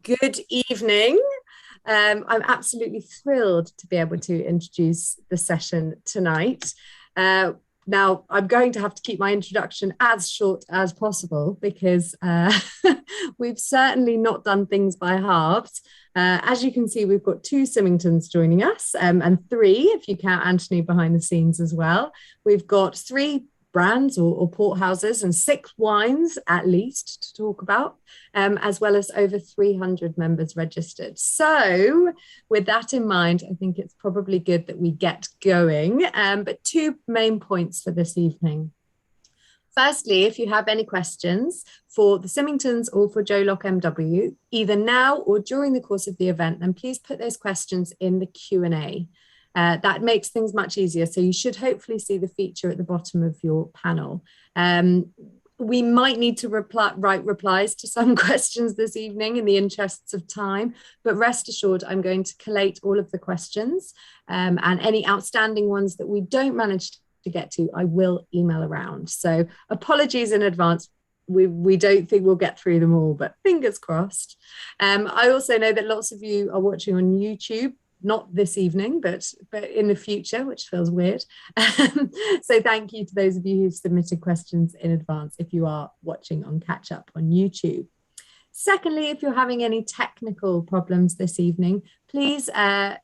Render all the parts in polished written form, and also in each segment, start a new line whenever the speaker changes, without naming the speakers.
Good evening. I'm absolutely thrilled to be able to introduce the session tonight. Now, I'm going to have to keep my introduction as short as possible because we've certainly not done things by halves. As you can see, we've got two Symingtons joining us and three, if you count Anthony behind the scenes as well. We've got three brands or port houses and six wines at least to talk about, as well as over 300 members registered. So with that in mind, I think it's probably good that we get going, but two main points for this evening. Firstly, if you have any questions for the Symingtons or for Joe Lock MW, either now or during the course of the event, then please put those questions in the Q&A. That makes things much easier. So you should hopefully see the feature at the bottom of your panel. We might need to write replies to some questions this evening in the interests of time, but rest assured I'm going to collate all of the questions and any outstanding ones that we don't manage to get to, I will email around. So apologies in advance. We don't think we'll get through them all, but fingers crossed. I also know that lots of you are watching on YouTube, not this evening, but in the future, which feels weird. So thank you to those of you who've submitted questions in advance if you are watching on catch up on YouTube. Secondly, if you're having any technical problems this evening, please,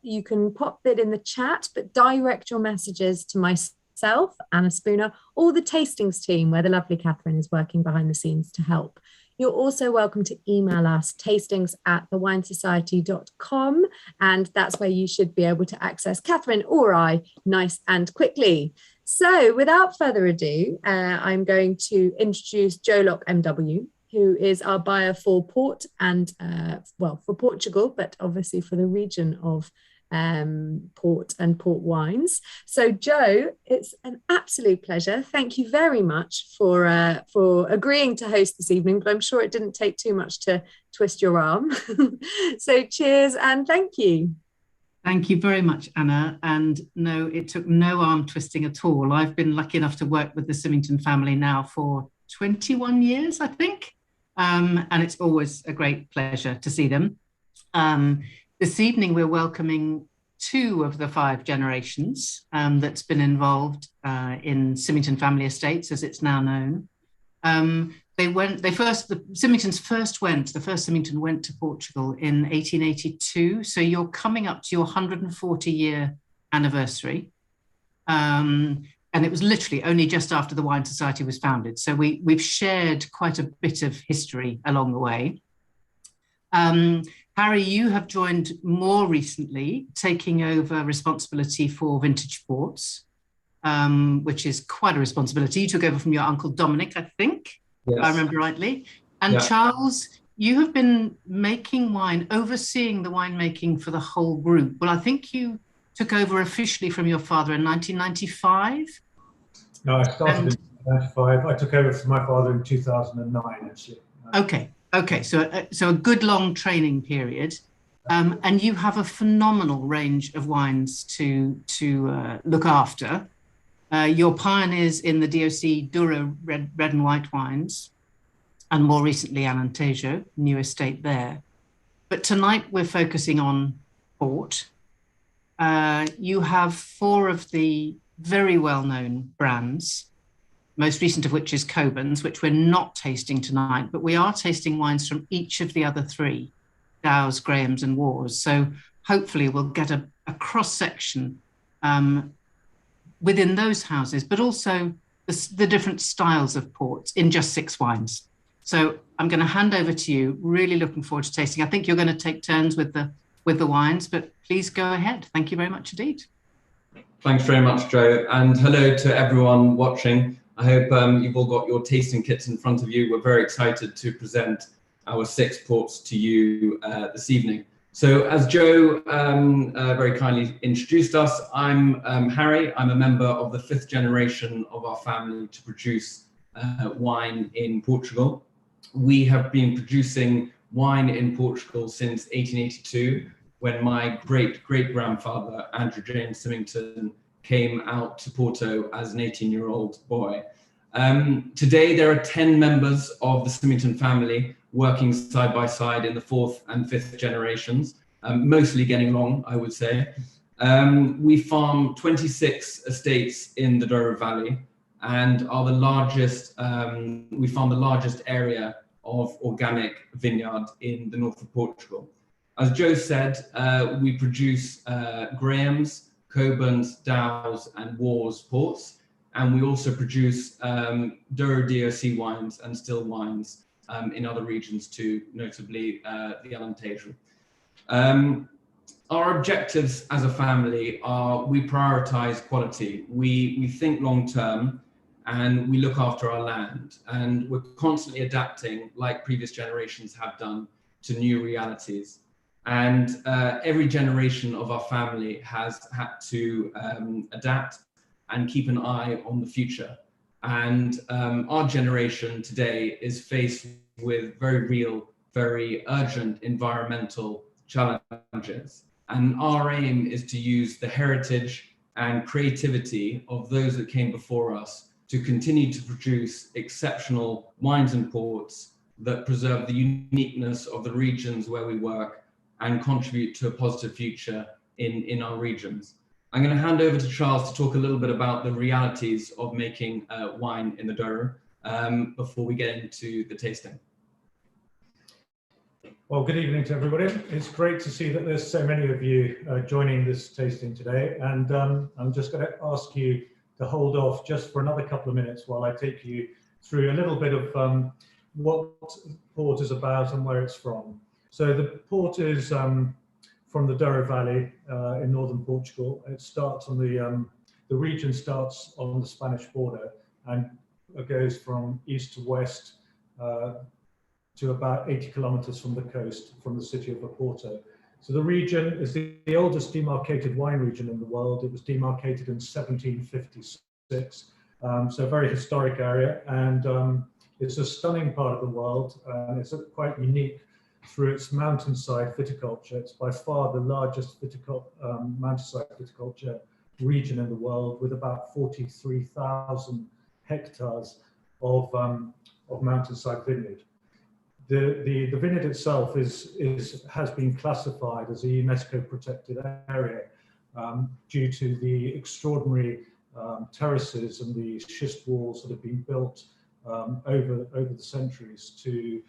you can pop it in the chat, but direct your messages to myself, Anna Spooner, or the tastings team where the lovely Catherine is working behind the scenes to help. You're also welcome to email us tastings@thewinesociety.com, and that's where you should be able to access Catherine or I nice and quickly. So without further ado, I'm going to introduce Joe Lock MW, who is our buyer for port and, well, for Portugal, but obviously for the region of port and port wines. So Joe, it's an absolute pleasure. Thank you very much for agreeing to host this evening, but I'm sure it didn't take too much to twist your arm. So cheers and thank you.
Thank you very much, Anna. And no, it took no arm twisting at all. I've been lucky enough to work with the Symington family now for 21 years, I think. And it's always a great pleasure to see them. This evening, we're welcoming two of the five generations that's been involved in Symington Family Estates, as it's now known. The first Symington went to Portugal in 1882. So you're coming up to your 140-year anniversary. And it was literally only just after the Wine Society was founded. So we've shared quite a bit of history along the way. Harry, you have joined more recently, taking over responsibility for vintage ports, which is quite a responsibility. You took over from your uncle Dominic, I think, yes, if I remember rightly. And yeah. Charles, you have been making wine, overseeing the winemaking for the whole group. Well, I think you took over officially from your father in 1995.
No, I started in 1995. I took over from my father in 2009, actually.
Okay, so a good long training period, and you have a phenomenal range of wines to look after. You're pioneers in the DOC Dura red and white wines, and more recently Alentejo, new estate there. But tonight we're focusing on port. You have four of the very well-known brands, most recent of which is Coburn's, which we're not tasting tonight, but we are tasting wines from each of the other three, Dow's, Graham's and Warre's. So hopefully we'll get a cross-section within those houses, but also the different styles of ports in just six wines. So I'm going to hand over to you, really looking forward to tasting. I think you're going to take turns with the wines, but please go ahead. Thank you very much indeed.
Thanks very much, Joe, and hello to everyone watching. I hope you've all got your tasting kits in front of you. We're very excited to present our six ports to you this evening. So as Joe very kindly introduced us, I'm Harry. I'm a member of the fifth generation of our family to produce wine in Portugal. We have been producing wine in Portugal since 1882, when my great-great-grandfather, Andrew James Symington, came out to Porto as an 18-year-old boy. Today, there are 10 members of the Symington family working side by side in the 4th and 5th generations, mostly getting along, I would say. We farm 26 estates in the Douro Valley and are the largest, we farm the largest area of organic vineyard in the north of Portugal. As Joe said, we produce Graham's, Coburn's, Dow's and Warre's ports, and we also produce Douro DOC wines and still wines in other regions too, notably the Alentejo. Our objectives as a family are we prioritize quality, we think long term, and we look after our land, and we're constantly adapting, like previous generations have done, to new realities. And every generation of our family has had to adapt and keep an eye on the future. And our generation today is faced with very real, very urgent environmental challenges. And our aim is to use the heritage and creativity of those that came before us to continue to produce exceptional wines and ports that preserve the uniqueness of the regions where we work and contribute to a positive future in our regions. I'm going to hand over to Charles to talk a little bit about the realities of making wine in the Douro before we get into the tasting.
Well, good evening to everybody. It's great to see that there's so many of you joining this tasting today. And I'm just going to ask you to hold off just for another couple of minutes while I take you through a little bit of what port is about and where it's from. So the port is from the Douro Valley in northern Portugal. It starts on the region starts on the Spanish border and goes from east to west to about 80 kilometers from the coast, from the city of Oporto. So the region is the oldest demarcated wine region in the world. It was demarcated in 1756. So a very historic area, and it's a stunning part of the world, and it's quite unique through its mountainside viticulture. It's by far the largest mountainside viticulture region in the world, with about 43,000 hectares of mountainside vineyard. The vineyard itself has been classified as a UNESCO protected area due to the extraordinary terraces and the schist walls that have been built over the centuries to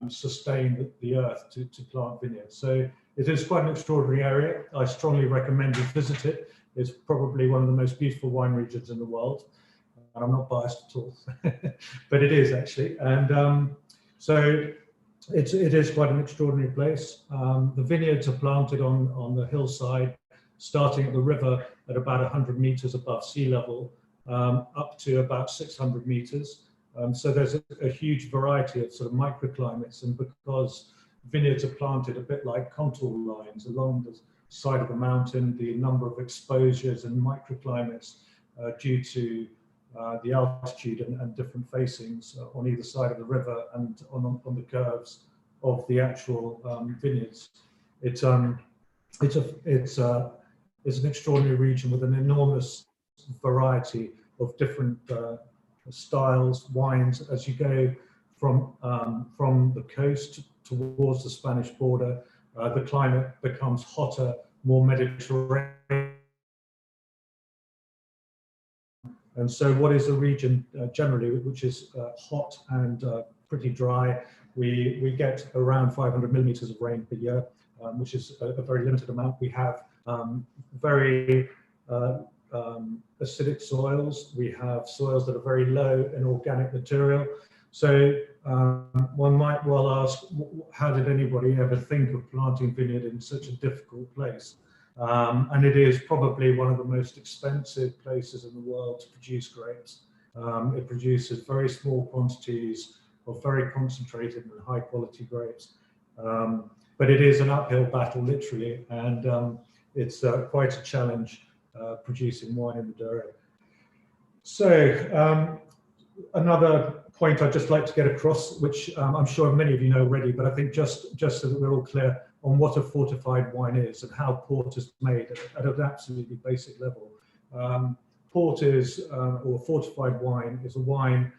sustain the earth to plant vineyards. So it is quite an extraordinary area. I strongly recommend you visit it. It's probably one of the most beautiful wine regions in the world. And I'm not biased at all, but it is actually. And so it is quite an extraordinary place. The vineyards are planted on the hillside, starting at the river at about 100 meters above sea level, up to about 600 meters. So there's a huge variety of sort of microclimates, and because vineyards are planted a bit like contour lines along the side of the mountain, the number of exposures and microclimates due to the altitude and different facings on either side of the river and on the curves of the actual vineyards. It's an extraordinary region with an enormous variety of different styles, wines. As you go from the coast towards the Spanish border, the climate becomes hotter, more Mediterranean. And so what is a region generally, which is hot and pretty dry? We get around 500 millimeters of rain per year, which is a very limited amount. We have very acidic soils. We have soils that are very low in organic material. So one might well ask, how did anybody ever think of planting vineyard in such a difficult place? And it is probably one of the most expensive places in the world to produce grapes. It produces very small quantities of very concentrated and high quality grapes. But it is an uphill battle, literally, and it's quite a challenge producing wine in the Douro. So another point I'd just like to get across, which I'm sure many of you know already, but I think just so that we're all clear on what a fortified wine is and how port is made at an absolutely basic level. port is, or fortified wine, is a wine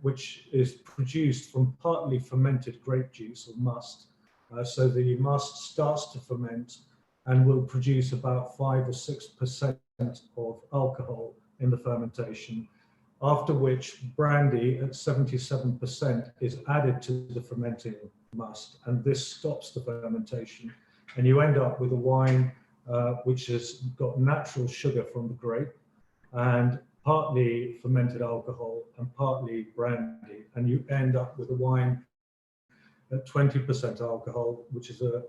which is produced from partly fermented grape juice or must. So the must starts to ferment and will produce about 5 or 6% of alcohol in the fermentation, after which brandy at 77% is added to the fermenting must, and this stops the fermentation. And you end up with a wine which has got natural sugar from the grape and partly fermented alcohol and partly brandy. And you end up with a wine at 20% alcohol, which is a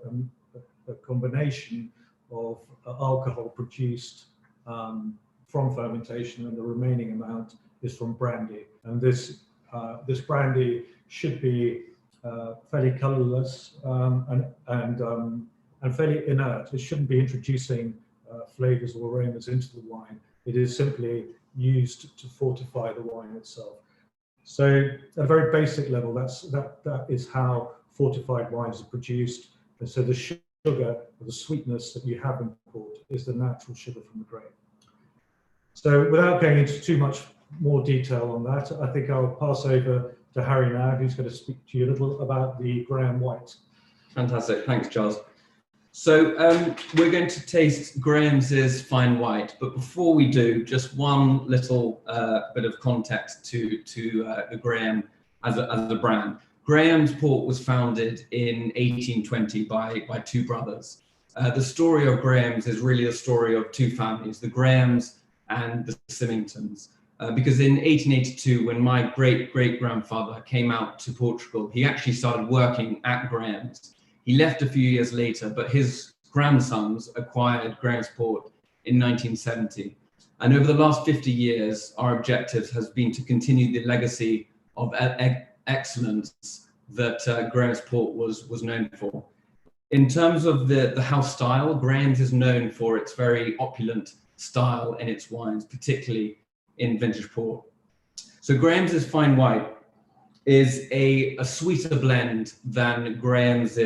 combination of alcohol produced from fermentation, and the remaining amount is from brandy. And this brandy should be fairly colorless and fairly inert. It shouldn't be introducing flavors or aromas into the wine. It is simply used to fortify the wine itself. So at a very basic level, that is how fortified wines are produced. And so the sugar, or the sweetness that you have in port, is the natural sugar from the grape. So without going into too much more detail on that, I think I'll pass over to Harry now, who's going to speak to you a little about the Graham White.
Fantastic, thanks, Charles. So we're going to taste Graham's Fine White, but before we do, just one little bit of context to the Graham as a brand. Graham's port was founded in 1820 by two brothers. The story of Graham's is really a story of two families, the Grahams and the Symingtons. Because in 1882, when my great-great-grandfather came out to Portugal, he actually started working at Graham's. He left a few years later, but his grandsons acquired Graham's Port in 1970. And over the last 50 years, our objective has been to continue the legacy of excellence that Graham's Port was known for. In terms of the house style, Graham's is known for its very opulent style in its wines, particularly in vintage port. So Graham's Fine White is a sweeter blend than Graham's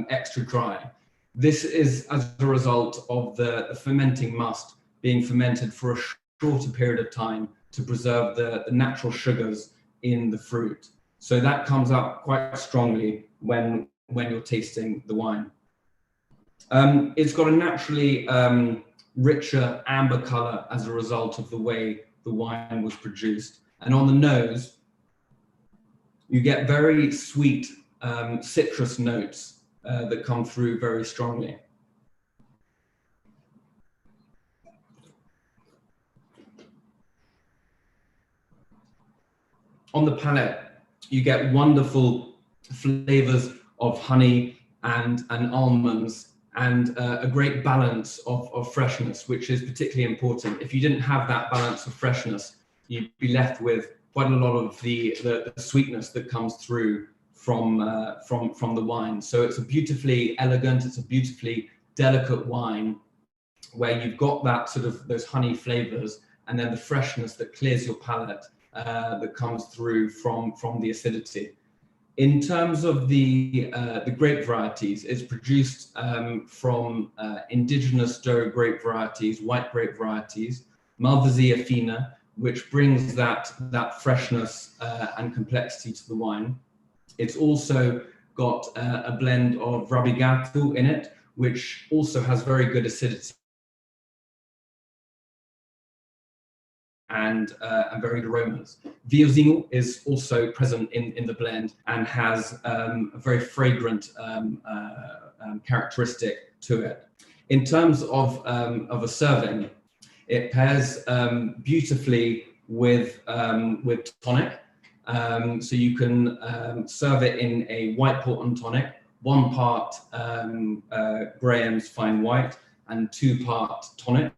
extra dry. This is as a result of the fermenting must being fermented for a shorter period of time to preserve the natural sugars in the fruit. So that comes up quite strongly when you're tasting the wine. It's got a naturally richer amber color as a result of the way the wine was produced. And on the nose, you get very sweet citrus notes that come through very strongly. On the palate, you get wonderful flavors of honey and almonds, and a great balance of freshness, which is particularly important. If you didn't have that balance of freshness, you'd be left with quite a lot of the sweetness that comes through from the wine. So it's a beautifully elegant, it's a beautifully delicate wine where you've got that sort of those honey flavors, and then the freshness that clears your palate that comes through from the acidity. In terms of the grape varieties, it's produced from indigenous Douro grape varieties, white grape varieties, Malvasia fina, which brings that freshness and complexity to the wine. It's also got a blend of Rabigatu in it, which also has very good acidity and very good aromas. Vinhozinho is also present in the blend and has a very fragrant characteristic to it. In terms of a serving, it pairs beautifully with tonic. So you can serve it in a white port and tonic, 1 part Graham's Fine White and 2 part tonic,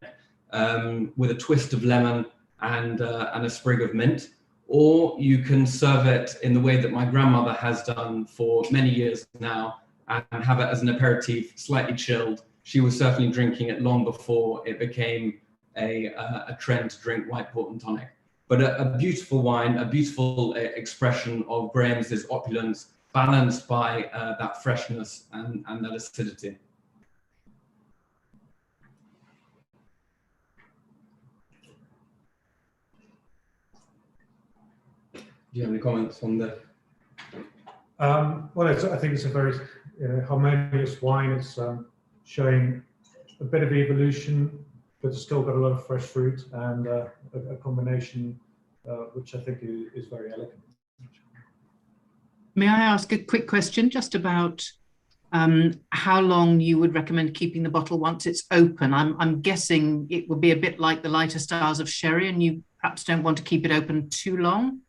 with a twist of lemon and a sprig of mint. Or you can serve it in the way that my grandmother has done for many years now, and have it as an aperitif, slightly chilled. She was certainly drinking it long before it became a trend to drink white port and tonic. But a beautiful wine, a beautiful expression of Graham's opulence, balanced by that freshness and that acidity. you have any comments on that?
Well, I think it's a very harmonious wine. It's showing a bit of evolution, but it's still got a lot of fresh fruit and a combination which I think is very elegant.
May I ask a quick question just about how long you would recommend keeping the bottle once it's open? I'm guessing it would be a bit like the lighter styles of sherry, and you perhaps don't want to keep it open too long.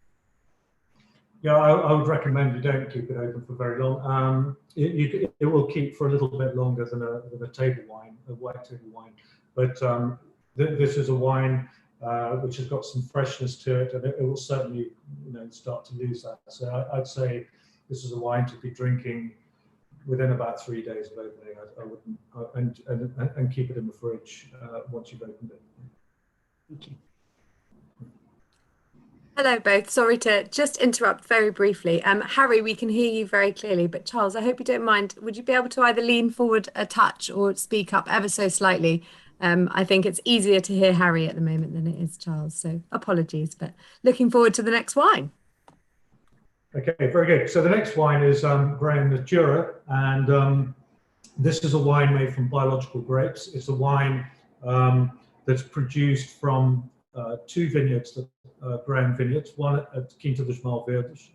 Yeah, I would recommend you don't keep it open for very long. It will keep for a little bit longer than a table wine, a white table wine. But this is a wine which has got some freshness to it, and it will certainly start to lose that. So I'd say this is a wine to be drinking within about 3 days of opening. I wouldn't and keep it in the fridge once you've opened it.
Thank you.
Hello both. Sorry to just interrupt very briefly. Harry, we can hear you very clearly, but Charles, I hope you don't mind. Would you be able to either lean forward a touch or speak up ever so slightly? I think it's easier to hear Harry at the moment than it is Charles, so apologies, but looking forward to the next wine.
Okay, very good. So the next wine is Graham Natura, and this is a wine made from biological grapes. It's a wine that's produced from 2 vineyards, Graham vineyards, one at Quinta dos Malverdes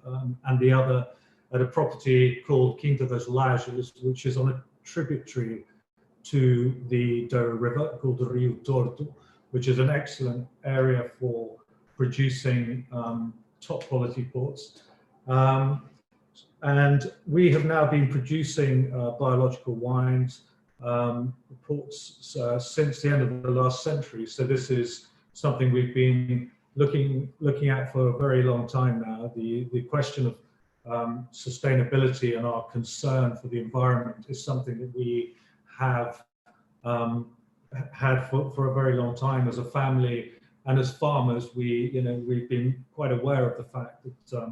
and the other at a property called Quinta das Lajes, which is on a tributary to the Douro River called the Rio Torto, which is an excellent area for producing top quality ports. And we have now been producing biological wines, ports since the end of the last century. So this is something we've been looking at for a very long time now. The question of sustainability and our concern for the environment is something that we have had for a very long time as a family, and as farmers, we've been quite aware of the fact that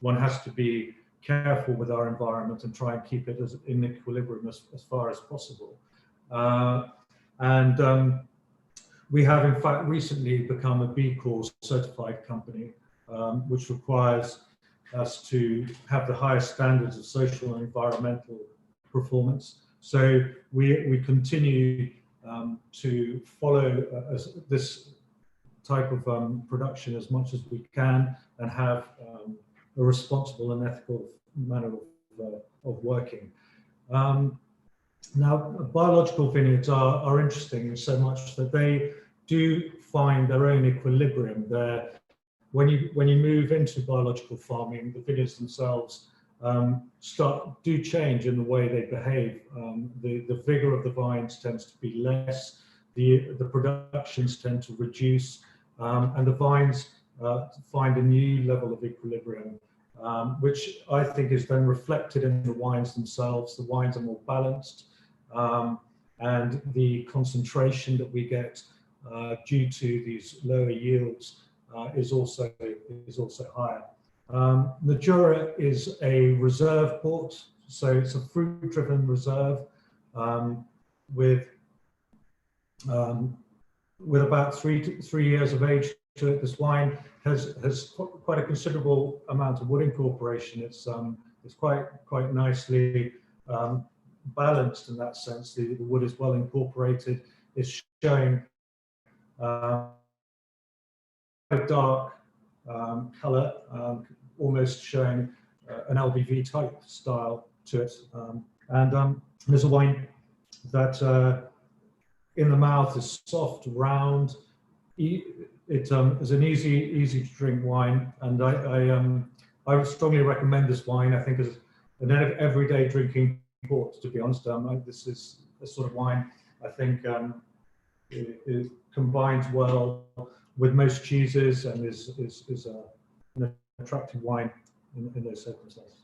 one has to be careful with our environment and try and keep it in equilibrium as far as possible. We have in fact recently become a B Corp certified company, which requires us to have the highest standards of social and environmental performance. So we continue to follow this type of production as much as we can, and have a responsible and ethical manner of working. Now, biological vineyards are interesting in so much that they do find their own equilibrium there. When you move into biological farming, the vineyards themselves do change in the way they behave. The vigor of the vines tends to be less, the productions tend to reduce, and the vines find a new level of equilibrium, which I think is then reflected in the wines themselves. The wines are more balanced, and the concentration that we get due to these lower yields is also higher. Natura is a reserve port, so it's a fruit-driven reserve with about 3 years of age to it. This wine has quite a considerable amount of wood incorporation. It's quite nicely balanced in that sense. The wood is well incorporated. It's showing a dark color, almost showing an LBV type style to it. There's a wine that in the mouth is soft, round. It is an easy to drink wine, and I would strongly recommend this wine. I think as an everyday drinking port, to be honest. This is a sort of wine I think it combines well with most cheeses and is an attractive wine in those circumstances.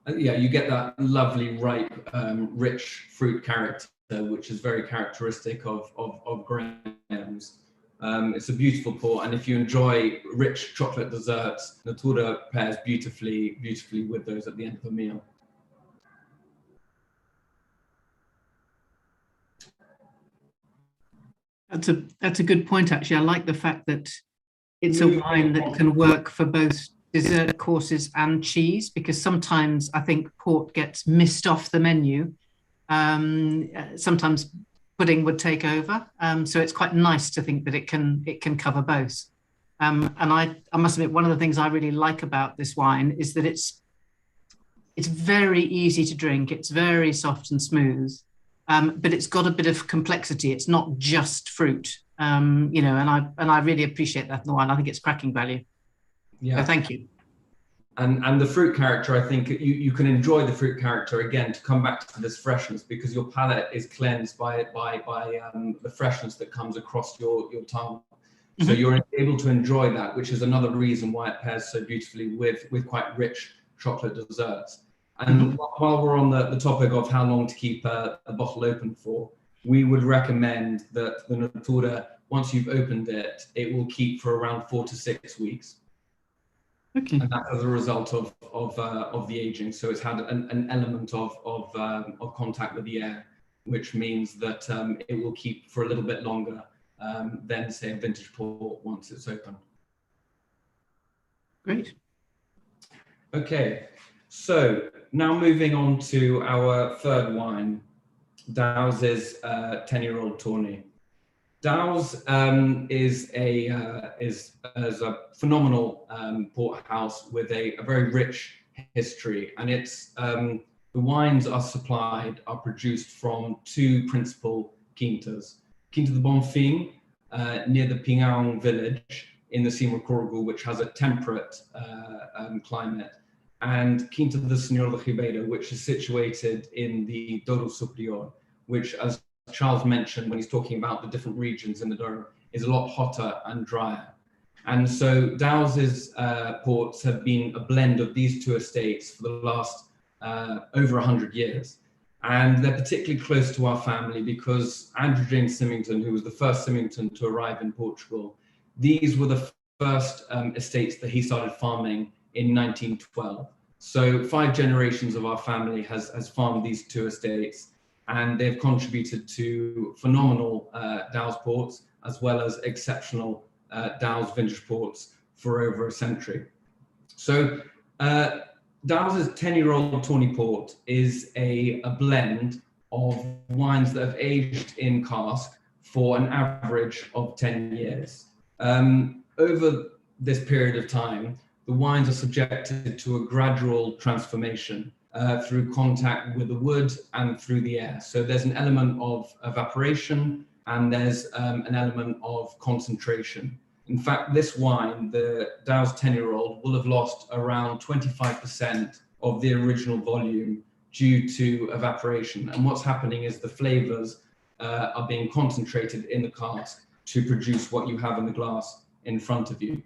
Yeah, you get that lovely, ripe, rich fruit character, which is very characteristic of Graham's. It's a beautiful port, and if you enjoy rich chocolate desserts, Natura pairs beautifully with those at the end of a meal.
That's a good point, actually. I like the fact that it's a wine that can work for both dessert courses and cheese, because sometimes I think port gets missed off the menu. Sometimes pudding would take over, so it's quite nice to think that it can cover both. And I must admit, one of the things I really like about this wine is that it's very easy to drink. It's very soft and smooth, but it's got a bit of complexity. It's not just fruit, you know, and I really appreciate that in the wine. I think it's cracking value.
Yeah.
So thank you.
And the fruit character, I think you can enjoy the fruit character again to come back to this freshness, because your palate is cleansed by the freshness that comes across your tongue. Mm-hmm. So you're able to enjoy that, which is another reason why it pairs so beautifully with quite rich chocolate desserts. And while we're on the topic of how long to keep a bottle open for, we would recommend that the Natura, once you've opened it, it will keep for around 4 to 6 weeks. Okay. And that's as a result of the aging. So it's had an element of contact with the air, which means that it will keep for a little bit longer than, say, a vintage port once it's open.
Great.
Okay, so now moving on to our third wine, Dow's 10-year-old Tawny. Dow's is a phenomenal port house with a very rich history, and it's the wines are produced from 2 principal quintas. Quinta de Bonfim, near the Pinhão village in the Cima Corrigal, which has a temperate climate, and Quinta de Senhor de Ribeira, which is situated in the Douro Superior, which, as Charles mentioned when he's talking about the different regions in the Douro, is a lot hotter and drier. And so Dow's ports have been a blend of these 2 estates for the last over 100 years. And they're particularly close to our family because Andrew James Symington, who was the first Symington to arrive in Portugal, these were the first estates that he started farming in 1912. So 5 generations of our family has farmed these 2 estates, and they've contributed to phenomenal Dow's ports, as well as exceptional Dow's vintage ports for over a century. So Dow's 10-year-old Tawny port is a blend of wines that have aged in cask for an average of 10 years. Over this period of time, the wines are subjected to a gradual transformation through contact with the wood and through the air. So there's an element of evaporation, and there's an element of concentration. In fact, this wine, the Dow's 10-year-old, will have lost around 25% of the original volume due to evaporation. And what's happening is the flavors are being concentrated in the cask to produce what you have in the glass in front of you.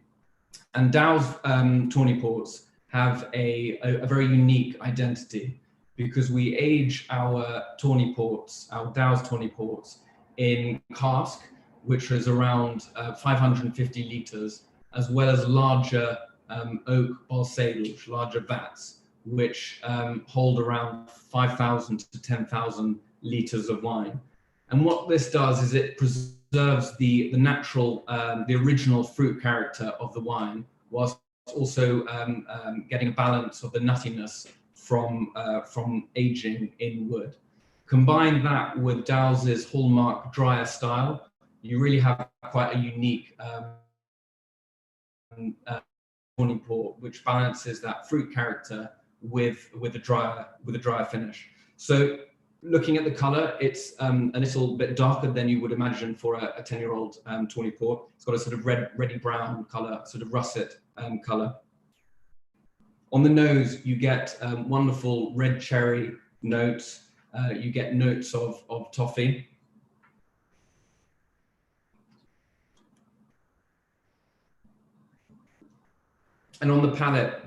And Dow's Tawny ports have a very unique identity, because we age our Tawny ports, our Dow's Tawny ports, in cask, which is around 550 litres, as well as larger oak balsailes, larger vats, which hold around 5,000 to 10,000 litres of wine. And what this does is it preserves the natural, the original fruit character of the wine, whilst also getting a balance of the nuttiness from aging in wood. Combine that with Dow's hallmark drier style, you really have quite a unique Tawny port, which balances that fruit character with a drier finish. So looking at the color, it's a little bit darker than you would imagine for a 10-year-old Tawny port. It's got a sort of reddy brown color, sort of russet color. On the nose, you get wonderful red cherry notes. You get notes of toffee. And on the palate,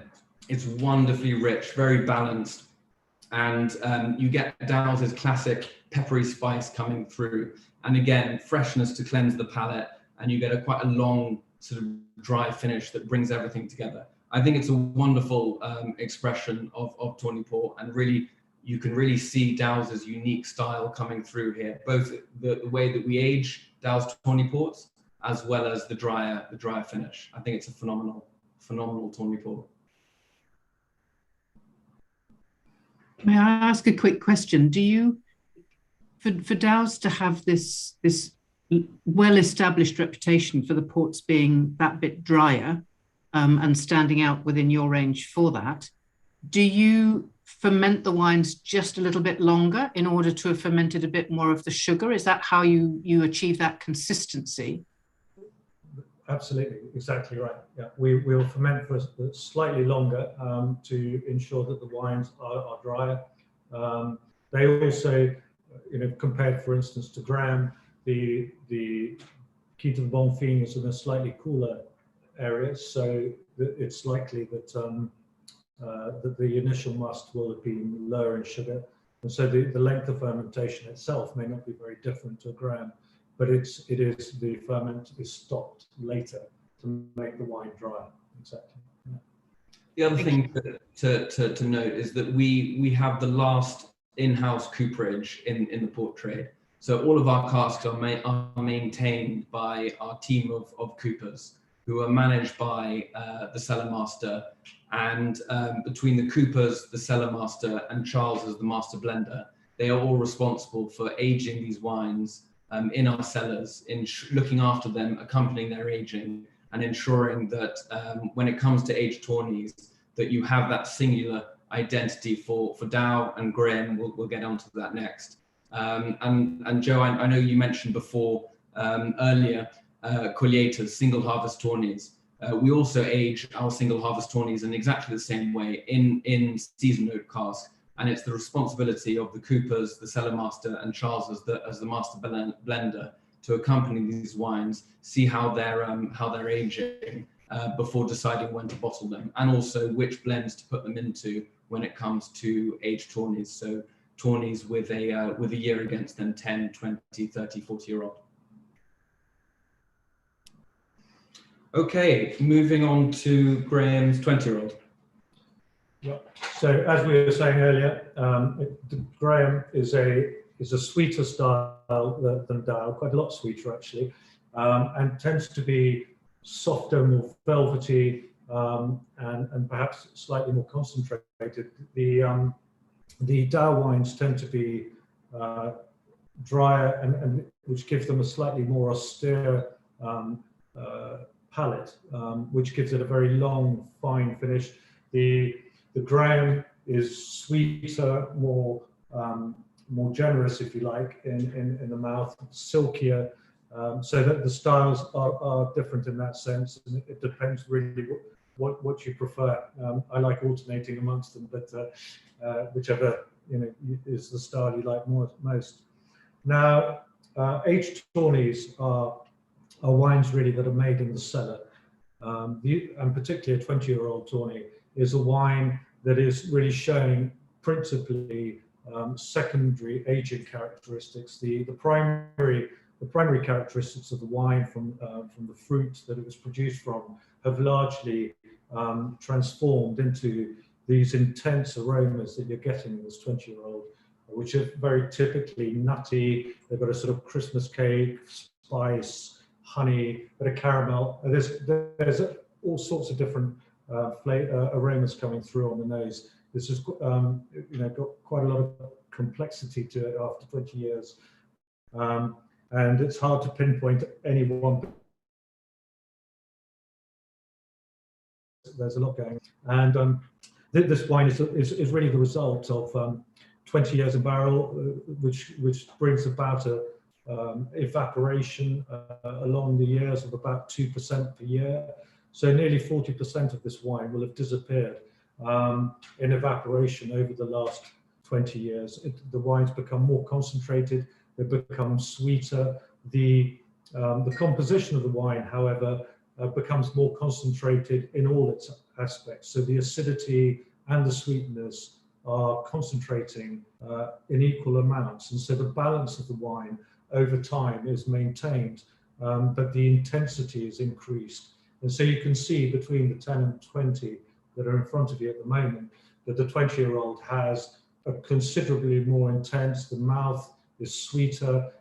it's wonderfully rich, very balanced. And you get Dow's classic peppery spice coming through. And again, freshness to cleanse the palate. And you get quite a long sort of dry finish that brings everything together. I think it's a wonderful expression of Tawny port, and really, you can really see Dow's unique style coming through here, both the way that we age Dow's Tawny ports, as well as the drier finish. I think it's a phenomenal phenomenal Tawny port.
May I ask a quick question? Do you, for DAOs to have this well-established reputation for the ports being that bit drier and standing out within your range for that, do you ferment the wines just a little bit longer in order to have fermented a bit more of the sugar? Is that how you achieve that consistency?
Absolutely, exactly right. Yeah, we'll ferment for slightly longer to ensure that the wines are drier. They also, compared, for instance, to Graham, the Quinta de Bonfim is in a slightly cooler area, so it's likely that that the initial must will have been lower in sugar, and so the length of fermentation itself may not be very different to a Graham, but it is the ferment is stopped later to make the wine dry. Exactly. Yeah.
The other thing to note is that we have the last in-house cooperage in the port trade. So all of our casks are maintained by our team of coopers, who are managed by the cellar master, and between the coopers, the cellar master, and Charles as the master blender, they are all responsible for aging these wines in our cellars, looking after them, accompanying their aging, and ensuring that when it comes to aged Tawnies, that you have that singular identity for Dow and Graham. We'll get onto that next. And Joe, I know you mentioned before earlier Colheita's single harvest Tawnies. We also age our single harvest Tawnies in exactly the same way in seasoned oak casks, and it's the responsibility of the coopers, the cellar master, and Charles as the master blender to accompany these wines, see how they're aging before deciding when to bottle them, and also which blends to put them into when it comes to aged Tawnies. So Tawnies with a year against them, 10, 20, 30, 40-year-old. Okay, moving on to Graham's 20-year-old.
Yeah. So as we were saying earlier, Graham is a sweeter style than Dow, quite a lot sweeter actually, and tends to be softer, more velvety, and perhaps slightly more concentrated. The Dow wines tend to be drier, and which gives them a slightly more austere palate, which gives it a very long, fine finish. The Graham is sweeter, more generous, if you like, in the mouth, silkier, so that the styles are different in that sense, and it depends really what you prefer. I like alternating amongst them, but whichever is the style you like most. Now, aged Tawnies are wines really that are made in the cellar, and particularly a 20-year-old Tawny is a wine that is really showing principally secondary aging characteristics. The primary characteristics of the wine from the fruit that it was produced from have largely transformed into these intense aromas that you're getting in this 20-year-old, which are very typically nutty. They've got a sort of Christmas cake, spice, honey, bit of caramel. There's all sorts of different aromas coming through on the nose. This has got quite a lot of complexity to it after 20 years, and it's hard to pinpoint any one. There's a lot going on, and this wine is really the result of 20 years in barrel, which brings about a evaporation along the years of about 2% per year. So nearly 40% of this wine will have disappeared in evaporation over the last 20 years. The wines become more concentrated, they become sweeter. The composition of the wine, however, becomes more concentrated in all its aspects. So the acidity and the sweetness are concentrating in equal amounts, and so the balance of the wine over time is maintained, but the intensity is increased. And so you can see between the 10 and 20 that are in front of you at the moment that the 20-year-old has a considerably more intense, the mouth is sweeter,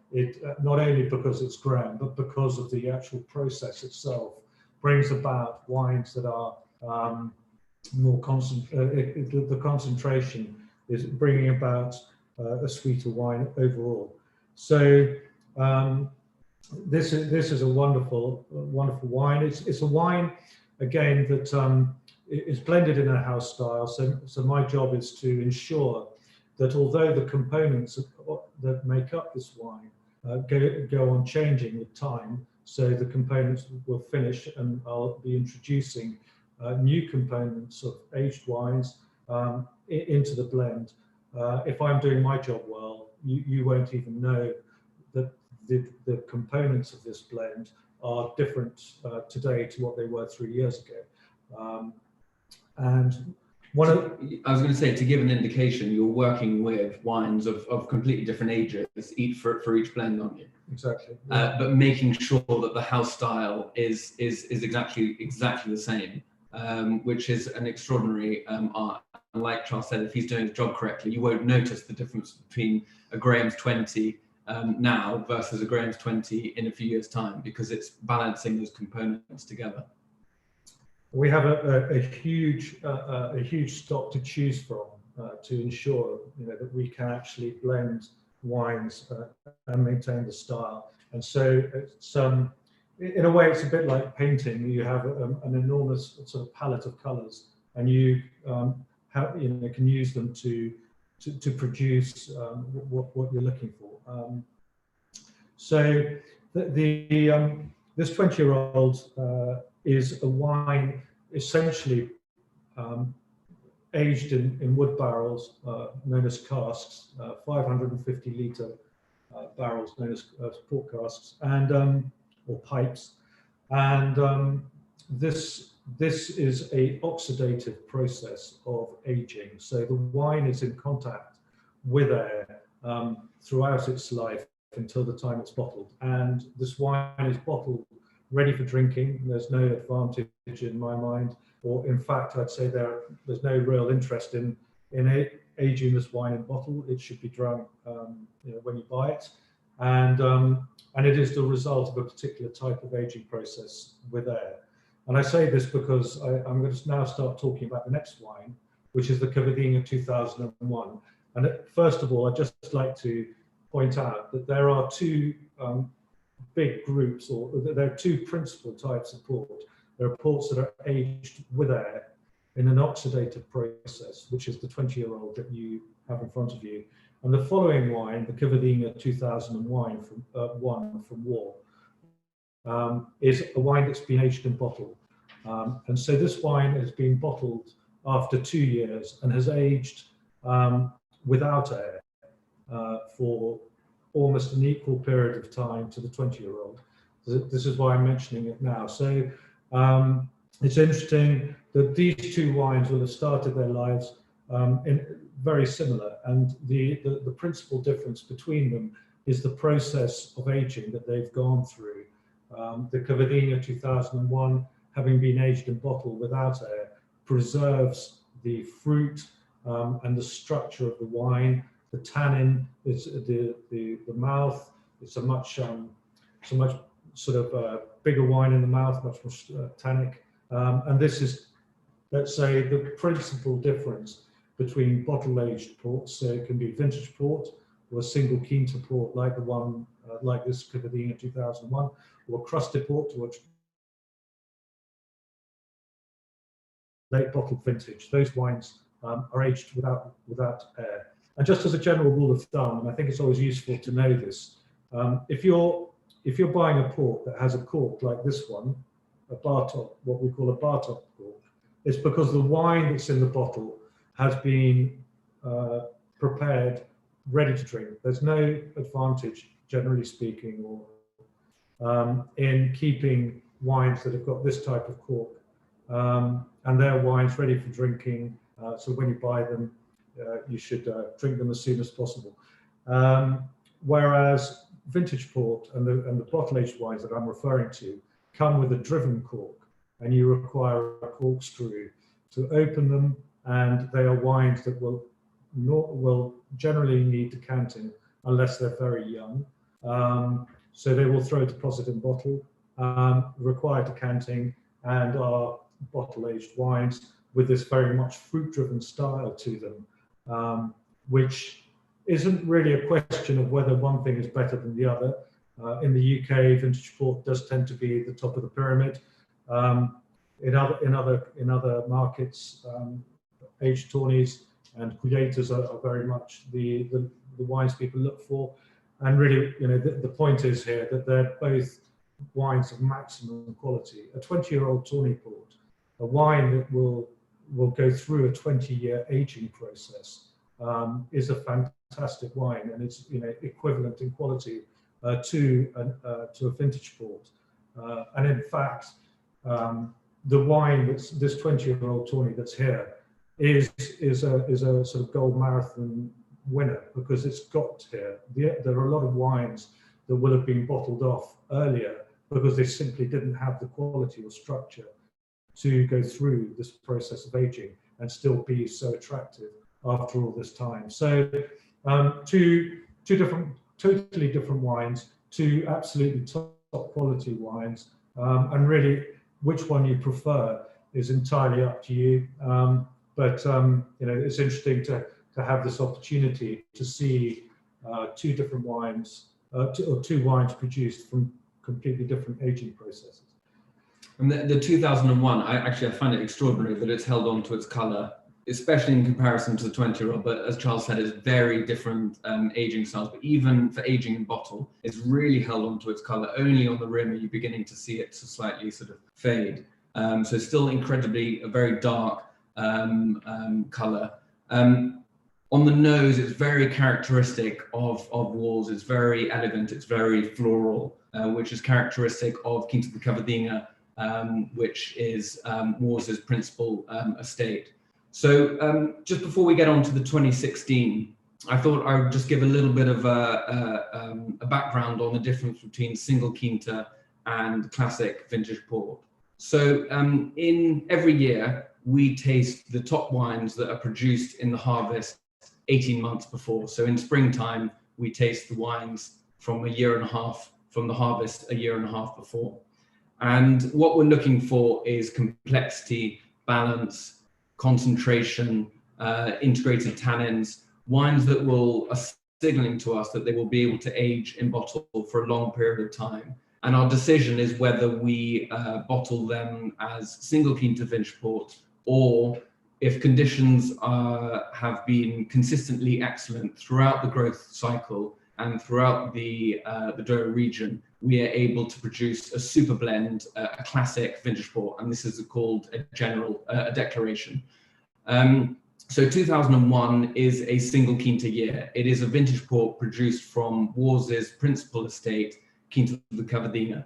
not only because it's Graham, but because of the actual process itself brings about wines that are more the concentration is bringing about a sweeter wine overall. So this is a wonderful wine. It's a wine again that is blended in a house style. So my job is to ensure that although the components that make up this wine go on changing with time, so the components will finish, and I'll be introducing new components of aged wines into the blend. If I'm doing my job well, you won't even know that the components of this blend are different today to what they were 3 years ago. And one of
I was going to say, to give an indication, you're working with wines of completely different ages, each for each blend, aren't you?
Exactly.
But making sure that the house style is exactly the same, which is an extraordinary art. And like Charles said, if he's doing his job correctly, you won't notice the difference between a Graham's 20 now versus a Graham's 20 in a few years' time, because it's balancing those components together.
We have a huge stock to choose from to ensure that we can actually blend wines and maintain the style. And so it's in a way it's a bit like painting. You have an enormous sort of palette of colours, and you can use them to produce what you're looking for. So this 20-year-old is a wine essentially aged in wood barrels known as casks, 550-litre barrels known as port casks, and or pipes. And this is a oxidative process of aging. So the wine is in contact with air throughout its life until the time it's bottled. And this wine is bottled ready for drinking. There's no advantage in my mind, or in fact, I'd say there's no real interest in aging this wine in bottle. It should be drunk when you buy it, and it is the result of a particular type of aging process with air. And I say this because I'm going to now start talking about the next wine, which is the Cavadinha 2001. And first of all, I'd just like to point out that there are two big groups, or there are two principal types of port. There are ports that are aged with air in an oxidative process, which is the 20-year-old that you have in front of you. And the following wine, the Cavadinha 2001 from Warre, is a wine that's been aged in bottle. And so this wine has been bottled after 2 years and has aged without air for almost an equal period of time to the 20-year-old. This is why I'm mentioning it now. So it's interesting that these two wines will have started their lives very similar, and the principal difference between them is the process of aging that they've gone through. The Cavadinha 2001, having been aged in bottle without air, preserves the fruit and the structure of the wine. The tannin, it's the mouth. It's a much sort of bigger wine in the mouth, much more tannic. And this is, let's say, the principal difference between bottle-aged ports. So it can be vintage port or a single Quinta port, like the one like this Cavadinha 2001, or crusted port, or late bottled vintage. Those wines are aged without air. And just as a general rule of thumb, and I think it's always useful to know this, if you're buying a port that has a cork like this one, a bar top, what we call a bar top cork, it's because the wine that's in the bottle has been prepared, ready to drink. There's no advantage, generally speaking, or in keeping wines that have got this type of cork, and they're wines ready for drinking. So when you buy them, you should drink them as soon as possible. Whereas vintage port and the bottle-aged wines that I'm referring to come with a driven cork, and you require a corkscrew to open them, and they are wines that will generally need decanting unless they're very young. So they will throw a deposit in bottle, require decanting, and are bottle-aged wines with this very much fruit-driven style to them, which isn't really a question of whether one thing is better than the other. In the UK, vintage port does tend to be the top of the pyramid. In other markets, aged Tawnies and Quintas are very much the wines people look for. And really, the point is here that they're both wines of maximum quality. A 20-year-old Tawny port, a wine that will go through a 20-year aging process, is a fantastic wine, and it's equivalent in quality to a vintage port. And in fact, the wine that's this 20-year-old Tawny that's here is a sort of gold marathon winner, because it's got here. There are a lot of wines that will have been bottled off earlier because they simply didn't have the quality or structure to go through this process of aging and still be so attractive after all this time. So two totally different wines, two absolutely top quality wines, and really which one you prefer is entirely up to you. But it's interesting to have this opportunity to see two different wines, two wines produced from completely different aging processes.
And the 2001, I find it extraordinary that it's held on to its colour, especially in comparison to the 20-year-old. But as Charles said, it's very different aging styles. But even for aging in bottle, it's really held on to its colour. Only on the rim are you beginning to see it to slightly sort of fade. So still incredibly a very dark colour. On the nose, it's very characteristic of Warre's. It's very elegant. It's very floral, which is characteristic of Quinta de Cavadinha, which is Warre's principal estate. So just before we get on to the 2016, I thought I would just give a little bit of a background on the difference between single Quinta and classic vintage port. So in every year, we taste the top wines that are produced in the harvest 18 months before. So in springtime, we taste the wines from a year and a half from the harvest, a year and a half before. And what we're looking for is complexity, balance, concentration, integrated tannins, wines that are signaling to us that they will be able to age in bottle for a long period of time. And our decision is whether we bottle them as single Quinta vintage port, or if conditions have been consistently excellent throughout the growth cycle and throughout the Douro region, we are able to produce a super blend, a classic vintage port, and this is called a declaration. So 2001 is a single Quinta year. It is a vintage port produced from Warre's principal estate, Quinta de Cavadinha.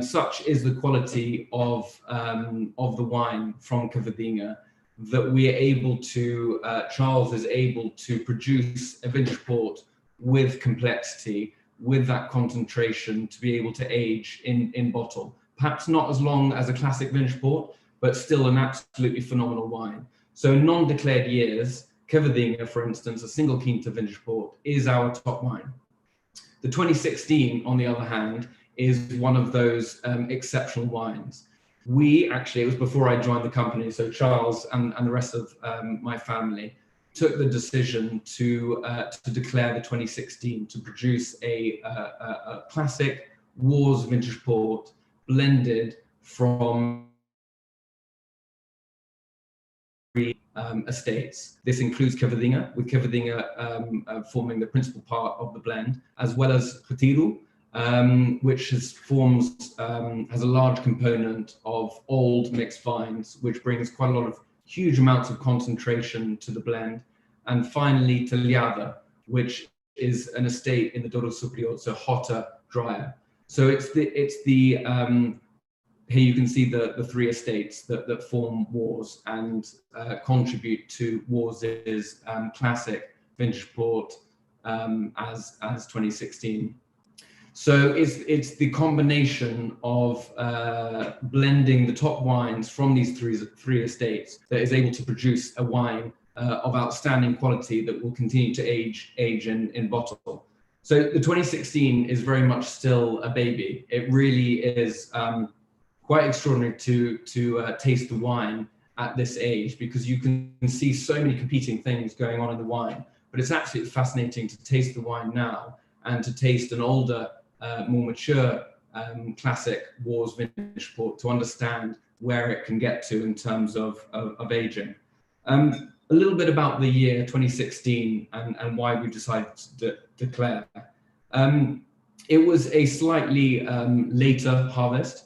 Such is the quality of the wine from Cavadinha that we are able to, Charles is able to produce a vintage port with complexity, with that concentration to be able to age in bottle. Perhaps not as long as a classic vintage port, but still an absolutely phenomenal wine. So in non-declared years, Cavadinha, for instance, a single Quinta vintage port, is our top wine. The 2016, on the other hand, is one of those exceptional wines. We actually, it was before I joined the company, so Charles and the rest of my family took the decision to declare the 2016 to produce a classic Warre's vintage port blended from three estates. This includes Cavadinha, with Cavadinha forming the principal part of the blend, as well as Retiro, which has a large component of old mixed vines, which brings quite a lot of huge amounts of concentration to the blend. And finally, Telhada, which is an estate in the Douro Superior, so hotter, drier. So it's the here you can see the three estates that form Warre's and contribute to Warre's classic vintage port as 2016. So it's the combination of blending the top wines from these three estates that is able to produce a wine of outstanding quality that will continue to age in bottle. So the 2016 is very much still a baby. It really is quite extraordinary to taste the wine at this age, because you can see so many competing things going on in the wine. But it's absolutely fascinating to taste the wine now and to taste an older, more mature classic Warre's vintage port, to understand where it can get to in terms of aging. A little bit about the year 2016 and why we decided to declare. It was a slightly later harvest,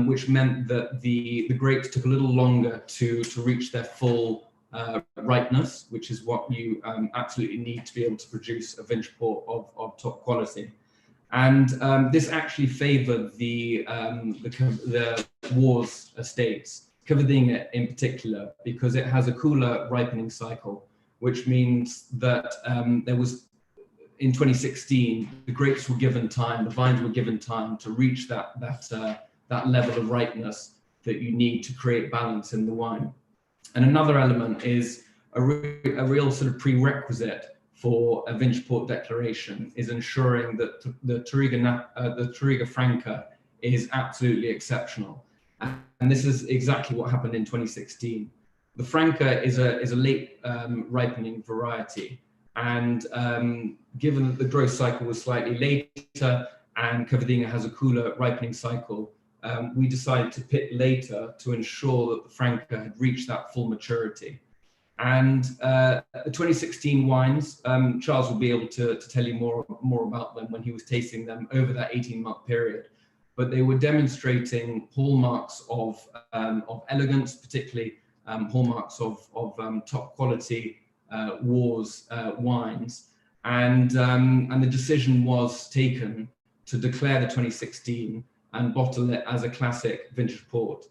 which meant that the grapes took a little longer to reach their full ripeness, which is what you absolutely need to be able to produce a vintage port of top quality. And this actually favoured the Warre's estates, Cavadinha in particular, because it has a cooler ripening cycle, which means that there was, in 2016, the grapes were given time, the vines were given time to reach that level of ripeness that you need to create balance in the wine. And another element is a real sort of prerequisite for a vintage port declaration is ensuring that the Touriga Franca is absolutely exceptional. And this is exactly what happened in 2016. The Franca is a late ripening variety. And given that the growth cycle was slightly later and Cavadinha has a cooler ripening cycle, we decided to pick later to ensure that the Franca had reached that full maturity. And the 2016 wines, Charles will be able to tell you more about them when he was tasting them over that 18-month period. But they were demonstrating hallmarks of elegance, particularly hallmarks of top quality Warre's wines. And the decision was taken to declare the 2016 and bottle it as a classic vintage port.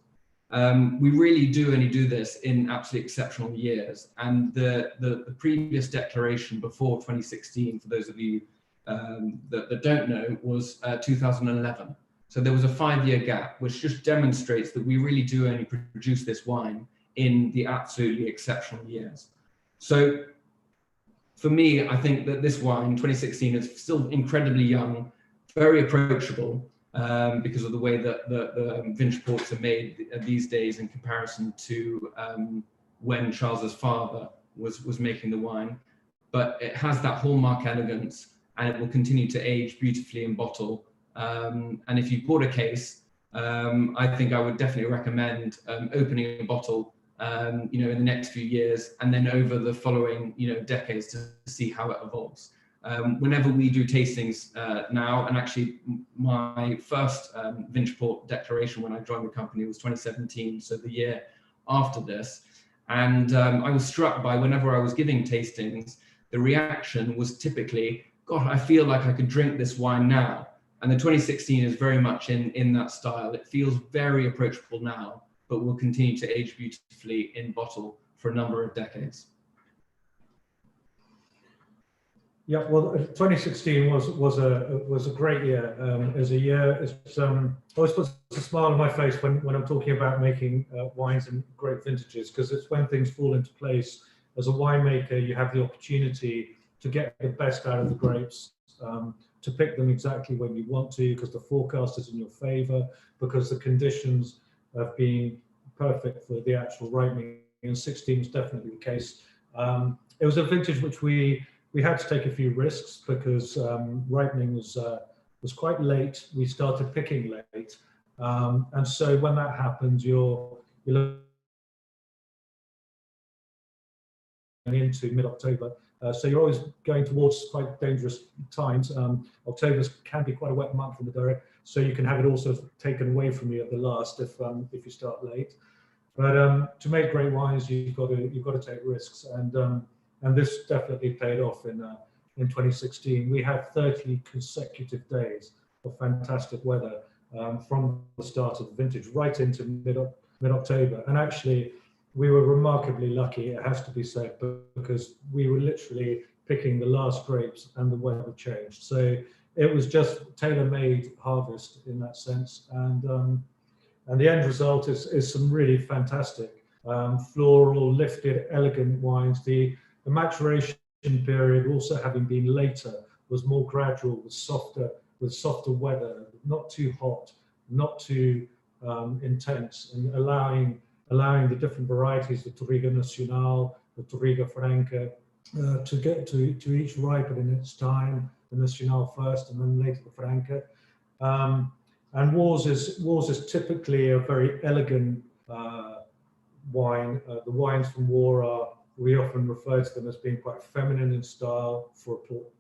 We really do only do this in absolutely exceptional years. And the previous declaration before 2016, for those of you that don't know, was 2011. So there was a 5-year gap, which just demonstrates that we really do only produce this wine in the absolutely exceptional years. So for me, I think that this wine, 2016, is still incredibly young, very approachable, because of the way that the vintage ports are made these days in comparison to when Charles's father was making the wine. But it has that hallmark elegance, and it will continue to age beautifully in bottle. And if you bought a case, I think I would definitely recommend opening a bottle, in the next few years, and then over the following, decades to see how it evolves. Whenever we do tastings now, and actually my first vintage port declaration when I joined the company was 2017, so the year after this. And I was struck by, whenever I was giving tastings, the reaction was typically, God, I feel like I could drink this wine now. And the 2016 is very much in that style. It feels very approachable now, but will continue to age beautifully in bottle for a number of decades.
Yeah, well, 2016 was a great year. As a year, it's always puts a smile on my face when I'm talking about making wines and great vintages, because it's when things fall into place. As a winemaker, you have the opportunity to get the best out of the grapes, to pick them exactly when you want to, because the forecast is in your favor, because the conditions have been perfect for the actual ripening. And 16 was definitely the case. It was a vintage which we had to take a few risks, because ripening was quite late. We started picking late, and so when that happens, you're into mid-October. So you're always going towards quite dangerous times. October can be quite a wet month in the direct, so you can have it also taken away from you at the last if you start late. But to make great wines, you've got to take risks, and this definitely paid off in 2016. We had 30 consecutive days of fantastic weather from the start of the vintage right into mid-October, and actually we were remarkably lucky, it has to be said, because we were literally picking the last grapes and the weather changed. So it was just tailor-made harvest in that sense, and the end result is some really fantastic floral, lifted, elegant wines. The maturation period, also having been later, was more gradual, with softer weather, not too hot, not too intense, and allowing the different varieties, the Touriga Nacional, the Touriga Franca, to get to each ripen in its time, the Nacional first and then later the Franca. And Warre's is typically a very elegant wine. The wines from Warre we often refer to them as being quite feminine in style for a port,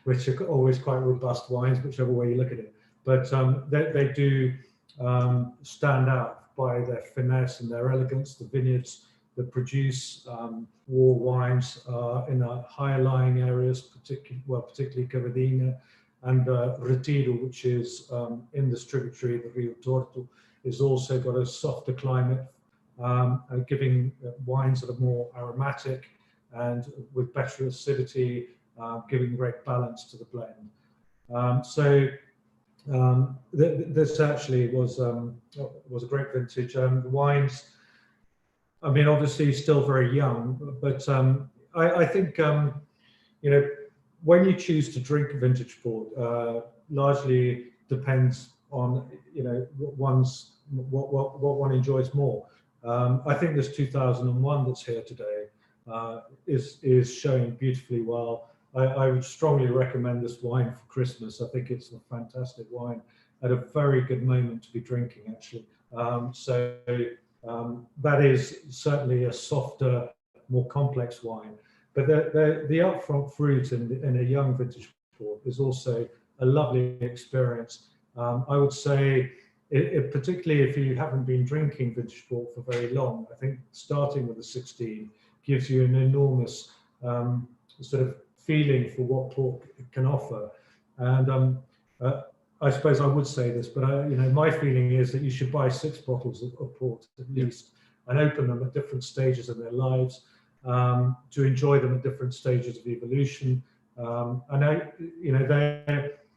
which are always quite robust wines, whichever way you look at it. But they do stand out by their finesse and their elegance. The vineyards that produce Warre wines in the higher lying areas, particularly Cavadinha, and Retiro, which is in this tributary, the Rio Torto, is also got a softer climate, giving wines that are more aromatic and with better acidity, giving great balance to the blend. This actually was a great vintage. The wines, I mean, obviously still very young, but I think when you choose to drink a vintage port, largely depends on what one enjoys more. I think this 2001 that's here today is showing beautifully well. I would strongly recommend this wine for Christmas. I think it's a fantastic wine at a very good moment to be drinking, actually. That is certainly a softer, more complex wine. But the upfront fruit in a young vintage port is also a lovely experience. I would say, particularly if you haven't been drinking vintage port for very long, I think starting with a 16 gives you an enormous sort of feeling for what port can offer. And I suppose I would say this, but my feeling is that you should buy 6 bottles of port at least, and open them at different stages of their lives, to enjoy them at different stages of evolution.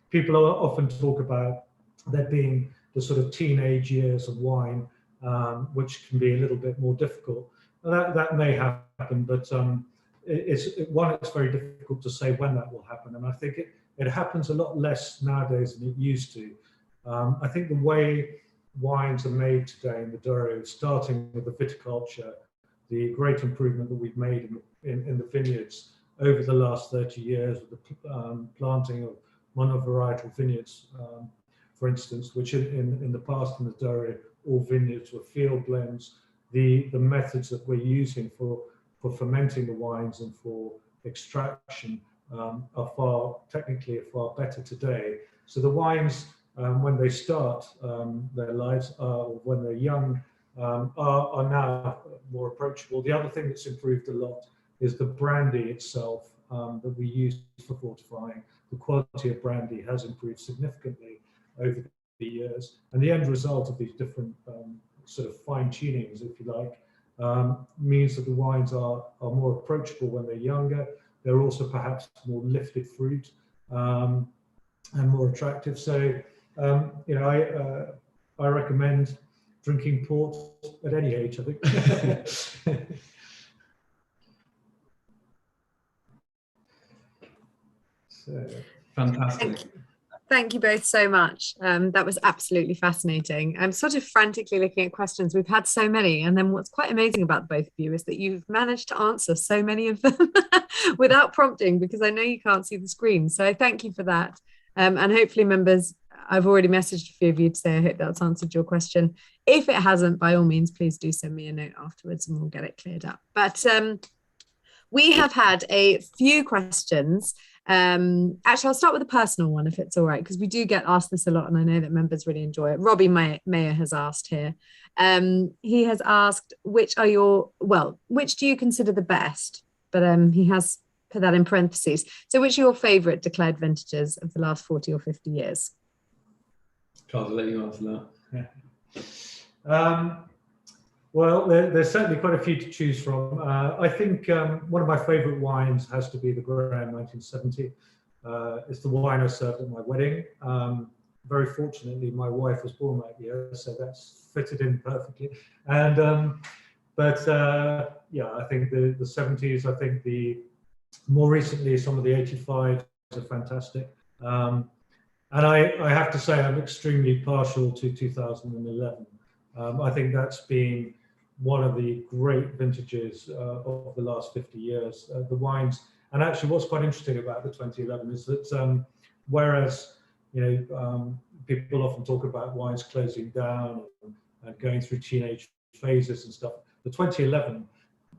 People often talk about there being the sort of teenage years of wine, which can be a little bit more difficult. That may happen, but it's very difficult to say when that will happen. And I think it happens a lot less nowadays than it used to. I think the way wines are made today in the Douro, starting with the viticulture, the great improvement that we've made in the vineyards over the last 30 years with the planting of monovarietal vineyards, for instance, which in the past in the Douro, all vineyards were field blends. The methods that we're using for fermenting the wines and for extraction are technically far better today. So the wines, when they start their lives, or when they're young, are now more approachable. The other thing that's improved a lot is the brandy itself that we use for fortifying. The quality of brandy has improved significantly over the years, and the end result of these different sort of fine tunings, if you like, means that the wines are more approachable when they're younger. They're also perhaps more lifted fruit and more attractive. So I recommend drinking port at any age, I think.
Fantastic.
Thank you both so much. That was absolutely fascinating. I'm sort of frantically looking at questions. We've had so many. And then what's quite amazing about both of you is that you've managed to answer so many of them without prompting, because I know you can't see the screen. So thank you for that. And hopefully, members, I've already messaged a few of you to say I hope that's answered your question. If it hasn't, by all means, please do send me a note afterwards and we'll get it cleared up. But we have had a few questions. Actually, I'll start with a personal one, if it's all right, because we do get asked this a lot and I know that members really enjoy it. Robbie Mayer has asked here. He has asked, which do you consider the best? But he has put that in parentheses. So which are your favourite declared vintages of the last 40 or 50 years?
Charles, I'll let you answer
that. Well, there's certainly quite a few to choose from. I think one of my favourite wines has to be the Graham 1970. It's the wine I served at my wedding. Very fortunately, my wife was born that year, so that's fitted in perfectly. And I think the 70s. I think more recently some of the 85s are fantastic. And I have to say I'm extremely partial to 2011. I think that's been one of the great vintages of the last 50 years. The wines, and actually what's quite interesting about the 2011 is that whereas people often talk about wines closing down and going through teenage phases and stuff, the 2011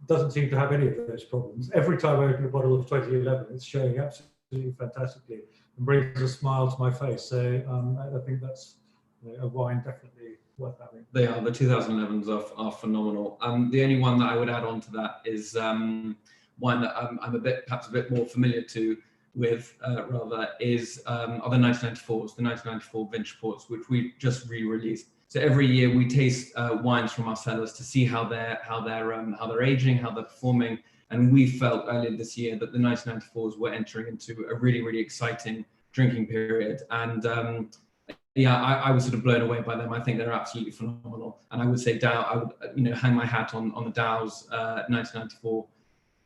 doesn't seem to have any of those problems. Every time I open a bottle of 2011, it's showing absolutely fantastically and brings a smile to my face. So I think that's a wine definitely worth having.
They are. The 2011s are phenomenal. The only one that I would add on to that is wine that I'm perhaps a bit more familiar with is are the 1994s, the 1994 vintage ports, which we just re-released. So every year we taste wines from our cellars to see how they're aging, how they're performing. And we felt earlier this year that the 1994s were entering into a really, really exciting drinking period. And yeah, I was sort of blown away by them. I think they're absolutely phenomenal. And I would say Dow, I would hang my hat on the Dow's 1994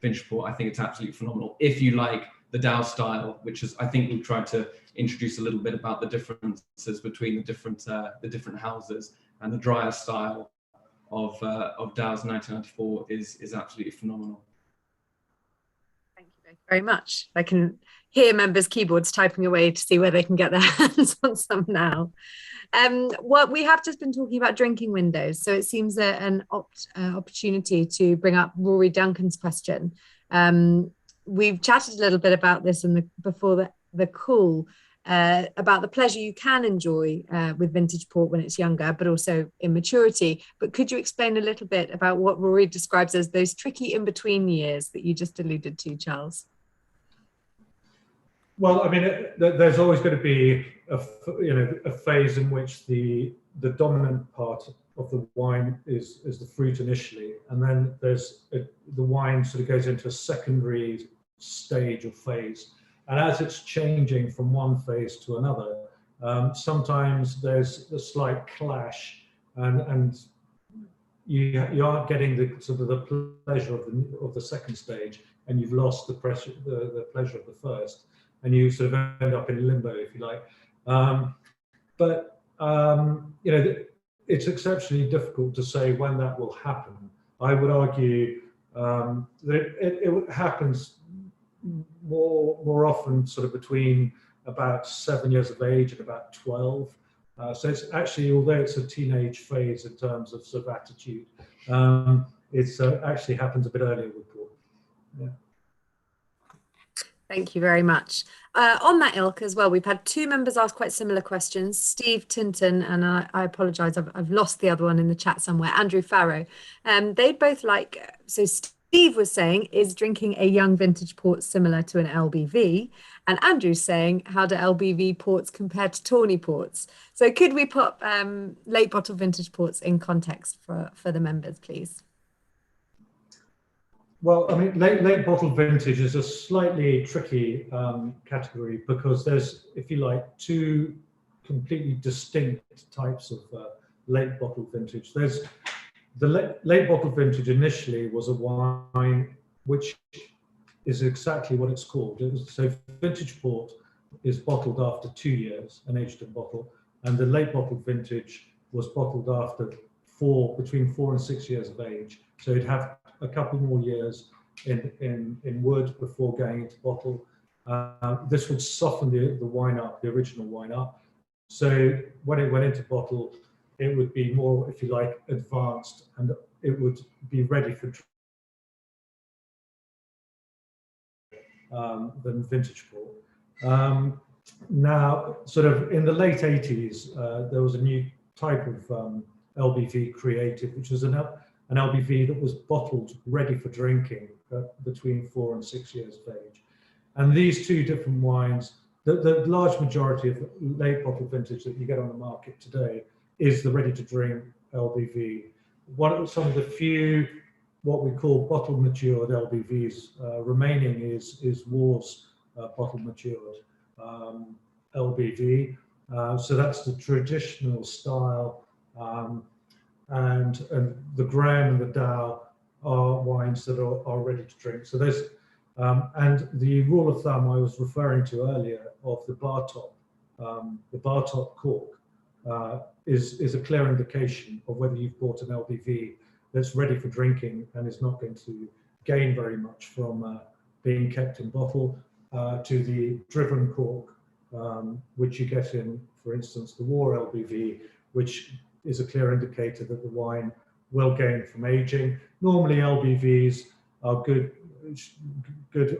vintage port. I think it's absolutely phenomenal. If you like the Dow style, which is, I think we've tried to introduce a little bit about the differences between the different houses, and the drier style of Dow's 1994 is absolutely phenomenal.
Thank you very much. I can hear members' keyboards typing away to see where they can get their hands on some now. What we have just been talking about drinking windows, so it seems an opportunity to bring up Rory Duncan's question. We've chatted a little bit about this before the call, about the pleasure you can enjoy with vintage port when it's younger, but also in maturity. But could you explain a little bit about what Rory describes as those tricky in-between years that you just alluded to, Charles?
Well, I mean, there's always going to be a phase in which the dominant part of the wine is the fruit initially, and then there's the wine sort of goes into a secondary stage or phase, and as it's changing from one phase to another, sometimes there's a slight clash, and you aren't getting the sort of the pleasure of the second stage, and you've lost the pleasure of the first, and you sort of end up in limbo, if you like. But it's exceptionally difficult to say when that will happen. I would argue that it happens more often sort of between about 7 years of age and about 12. So it's actually, although it's a teenage phase in terms of sort of attitude, it's actually happens a bit earlier with port. Yeah.
Thank you very much. On that ilk as well, we've had two members ask quite similar questions. Steve Tinton, and I apologise, I've lost the other one in the chat somewhere, Andrew Farrow. They both like, so Steve was saying, is drinking a young vintage port similar to an LBV? And Andrew's saying, how do LBV ports compare to Tawny ports? So could we put late bottle vintage ports in context for the members, please?
Well, I mean, late bottle vintage is a slightly tricky category because there's, if you like, two completely distinct types of late bottle vintage. There's the late bottle vintage initially was a wine which is exactly what it's called. So vintage port is bottled after 2 years and aged in bottle, and the late bottle vintage was bottled after between 4 and 6 years of age. So it'd have a couple more years in wood before going into bottle. This would soften the wine up, the original wine up. So when it went into bottle, it would be more, if you like, advanced, and it would be ready for than vintage port. Now, sort of in the late 80s, there was a new type of LBV created, which was an LBV that was bottled ready for drinking between 4 and 6 years of age. And these two different wines, the large majority of late bottle vintage that you get on the market today is the ready to drink LBV. Some of the few what we call bottle matured LBVs remaining is Warre's bottle matured LBV. So that's the traditional style. And the Graham and the Dow are wines that are ready to drink. So there's, and the rule of thumb I was referring to earlier of the bar top the bar top cork is a clear indication of whether you've bought an LBV that's ready for drinking and is not going to gain very much from being kept in bottle, to the driven cork, which you get in, for instance, the Warre LBV, which is a clear indicator that the wine will gain from aging. Normally LBVs are good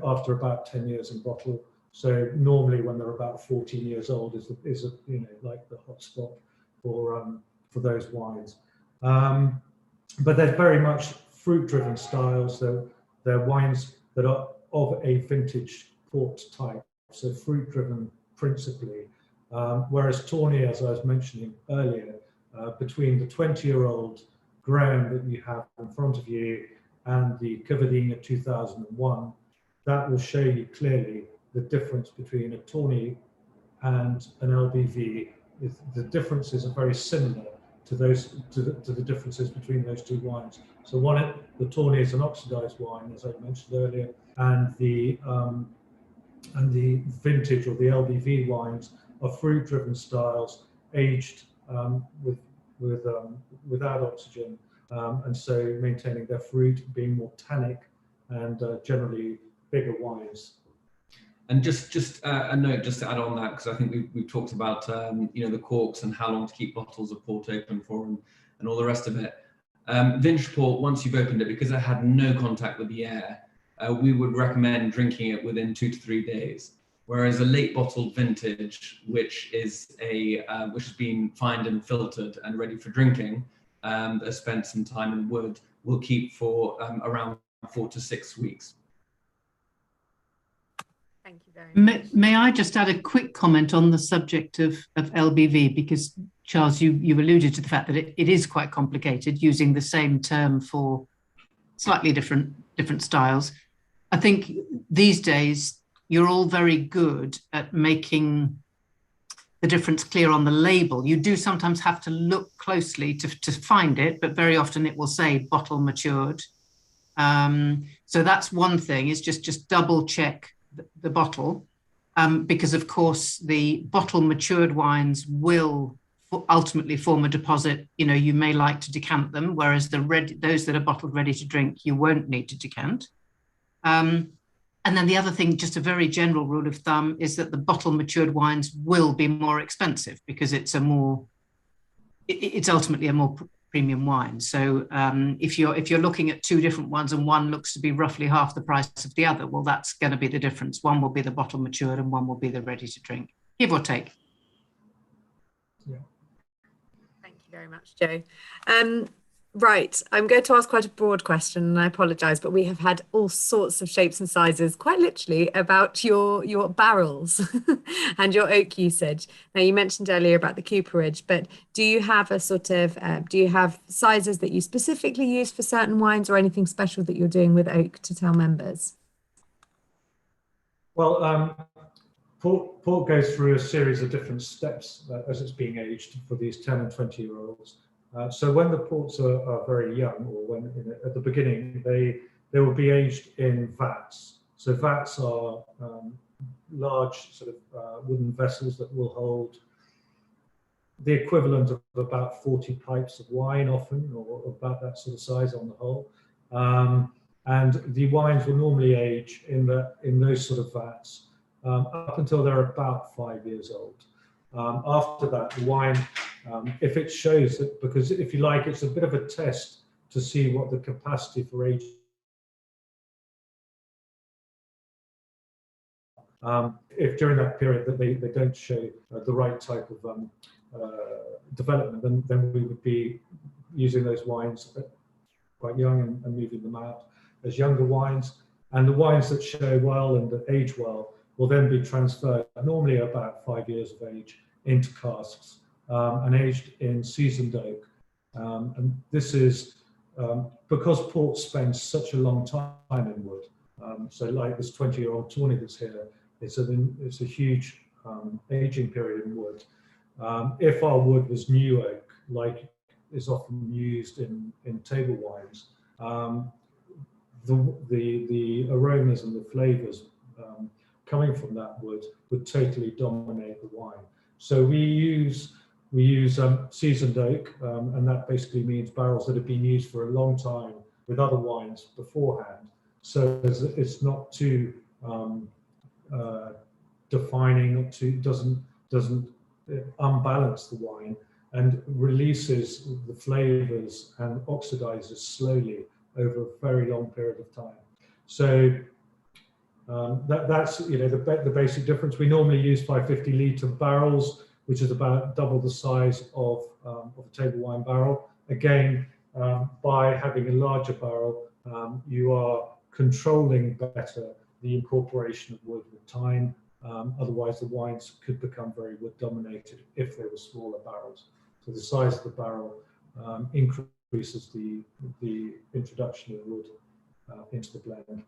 after about 10 years in bottle. So normally when they're about 14 years old is like the hot spot for those wines. But they're very much fruit-driven styles. They're wines that are of a vintage port type, so fruit-driven principally. Whereas Tawny, as I was mentioning earlier, between the 20-year-old Graham that you have in front of you and the Cavadinha 2001, that will show you clearly the difference between a Tawny and an LBV. The differences are very similar to the differences between those two wines. So the Tawny is an oxidized wine, as I mentioned earlier, and the vintage or the LBV wines are fruit-driven styles, aged without oxygen, and so maintaining their fruit, being more tannic, and generally bigger wines.
And just a note, just to add on that, because I think we've talked about the corks and how long to keep bottles of port open for and all the rest of it. Vintage port, once you've opened it, because it had no contact with the air, we would recommend drinking it within 2 to 3 days. Whereas a late bottled vintage, which has been fined and filtered and ready for drinking, that spent some time in wood, will keep for around 4 to 6 weeks.
Thank you very much.
May I just add a quick comment on the subject of LBV, because Charles, you alluded to the fact that it is quite complicated using the same term for slightly different styles. I think these days you're all very good at making the difference clear on the label. You do sometimes have to look closely to find it, but very often it will say bottle matured. So that's one thing, is just double check the bottle, because of course the bottle matured wines will ultimately form a deposit. You may like to decant them, whereas those that are bottled ready to drink, you won't need to decant. And then the other thing, just a very general rule of thumb, is that the bottle matured wines will be more expensive because it's ultimately a more premium wine. So if you're looking at two different ones and one looks to be roughly half the price of the other, well, that's going to be the difference. One will be the bottle matured and one will be the ready to drink, give or take.
Yeah.
Thank you very much, Joe. Right, I'm going to ask quite a broad question, and I apologise, but we have had all sorts of shapes and sizes, quite literally, about your barrels and your oak usage. Now, you mentioned earlier about the cooperage, but do you have do you have sizes that you specifically use for certain wines, or anything special that you're doing with oak to tell members?
Well, port goes through a series of different steps as it's being aged for these 10 and 20-year-olds. So when the ports are very young, or when at the beginning, they will be aged in vats. So vats are large sort of wooden vessels that will hold the equivalent of about 40 pipes of wine, often, or about that sort of size on the whole. And the wines will normally age in those sort of vats up until they're about 5 years old. After that, the wine, if it shows that, because if you like, it's a bit of a test to see what the capacity for aging. If during that period that they don't show the right type of development, then we would be using those wines quite young and moving them out as younger wines. And the wines that show well and that age well will then be transferred, normally about 5 years of age, into casks and aged in seasoned oak. And this is because port spends such a long time in wood. So like this 20-year-old Tawny that's here, it's a huge aging period in wood. If our wood was new oak, like is often used in table wines, the aromas and the flavors coming from that wood would totally dominate the wine. So we use seasoned oak, and that basically means barrels that have been used for a long time with other wines beforehand. So it's not too defining, not too doesn't unbalance the wine, and releases the flavors and oxidizes slowly over a very long period of time. So that's the basic difference. We normally use 550 litre barrels, which is about double the size of a table wine barrel. Again, by having a larger barrel, you are controlling better the incorporation of wood with time. Otherwise, the wines could become very wood dominated if they were smaller barrels. So the size of the barrel increases the introduction of wood into the blend.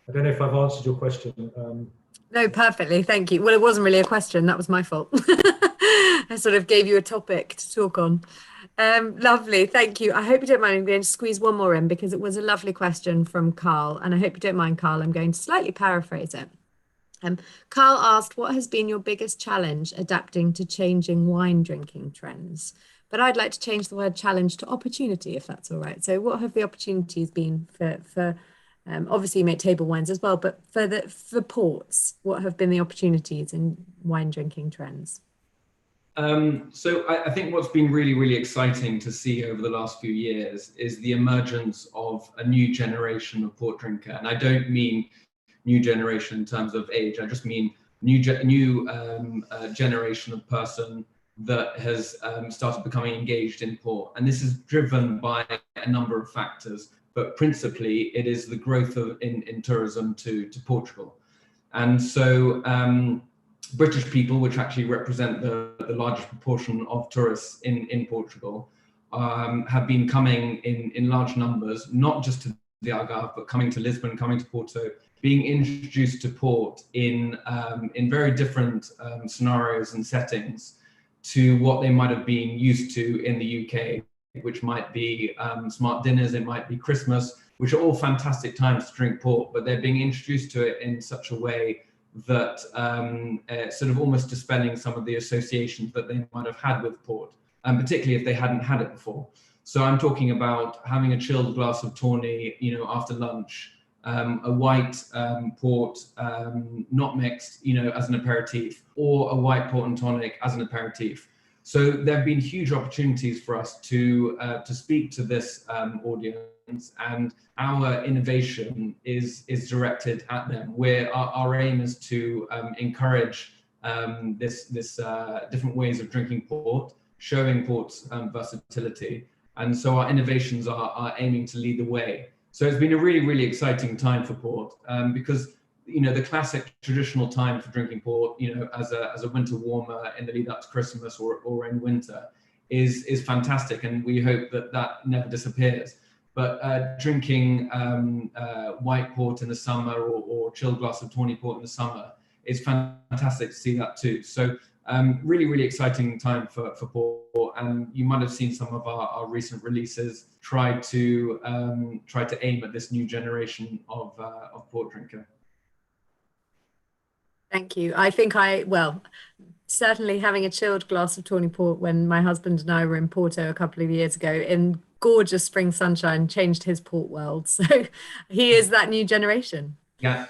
I don't know if I've answered your question.
No, perfectly. Thank you. Well, it wasn't really a question. That was my fault. I sort of gave you a topic to talk on. Lovely. Thank you. I hope you don't mind. I'm going to squeeze one more in because it was a lovely question from Carl. And I hope you don't mind, Carl. I'm going to slightly paraphrase it. Carl asked, what has been your biggest challenge adapting to changing wine drinking trends? But I'd like to change the word challenge to opportunity, if that's all right. So what have the opportunities been for obviously you make table wines as well, but for ports, what have been the opportunities in wine drinking trends?
So I think what's been really, really exciting to see over the last few years is the emergence of a new generation of port drinker. And I don't mean new generation in terms of age, I just mean new generation of person that has started becoming engaged in port. And this is driven by a number of factors, but principally it is the growth in tourism to Portugal. And so British people, which actually represent the largest proportion of tourists in Portugal, have been coming in large numbers, not just to the Algarve, but coming to Lisbon, coming to Porto, being introduced to port in very different scenarios and settings to what they might have been used to in the UK, which might be smart dinners, it might be Christmas, which are all fantastic times to drink port, but they're being introduced to it in such a way that sort of almost dispelling some of the associations that they might have had with port, and particularly if they hadn't had it before. So I'm talking about having a chilled glass of Tawny, after lunch, a white port, not mixed, as an aperitif, or a white port and tonic as an aperitif. So there have been huge opportunities for us to speak to this audience, and our innovation is directed at them. Where our aim is to encourage this different ways of drinking port, showing port's versatility, and so our innovations are aiming to lead the way. So it's been a really, really exciting time for port because the classic traditional time for drinking port, as a winter warmer in the lead up to Christmas or in winter is fantastic, and we hope that never disappears. But drinking white port in the summer or chilled glass of Tawny port in the summer is fantastic to see that too. So really, really exciting time for port, and you might have seen some of our recent releases try to aim at this new generation of port drinker.
Thank you. I think certainly having a chilled glass of Tawny port when my husband and I were in Porto a couple of years ago in gorgeous spring sunshine changed his port world. So he is that new generation.
Yeah.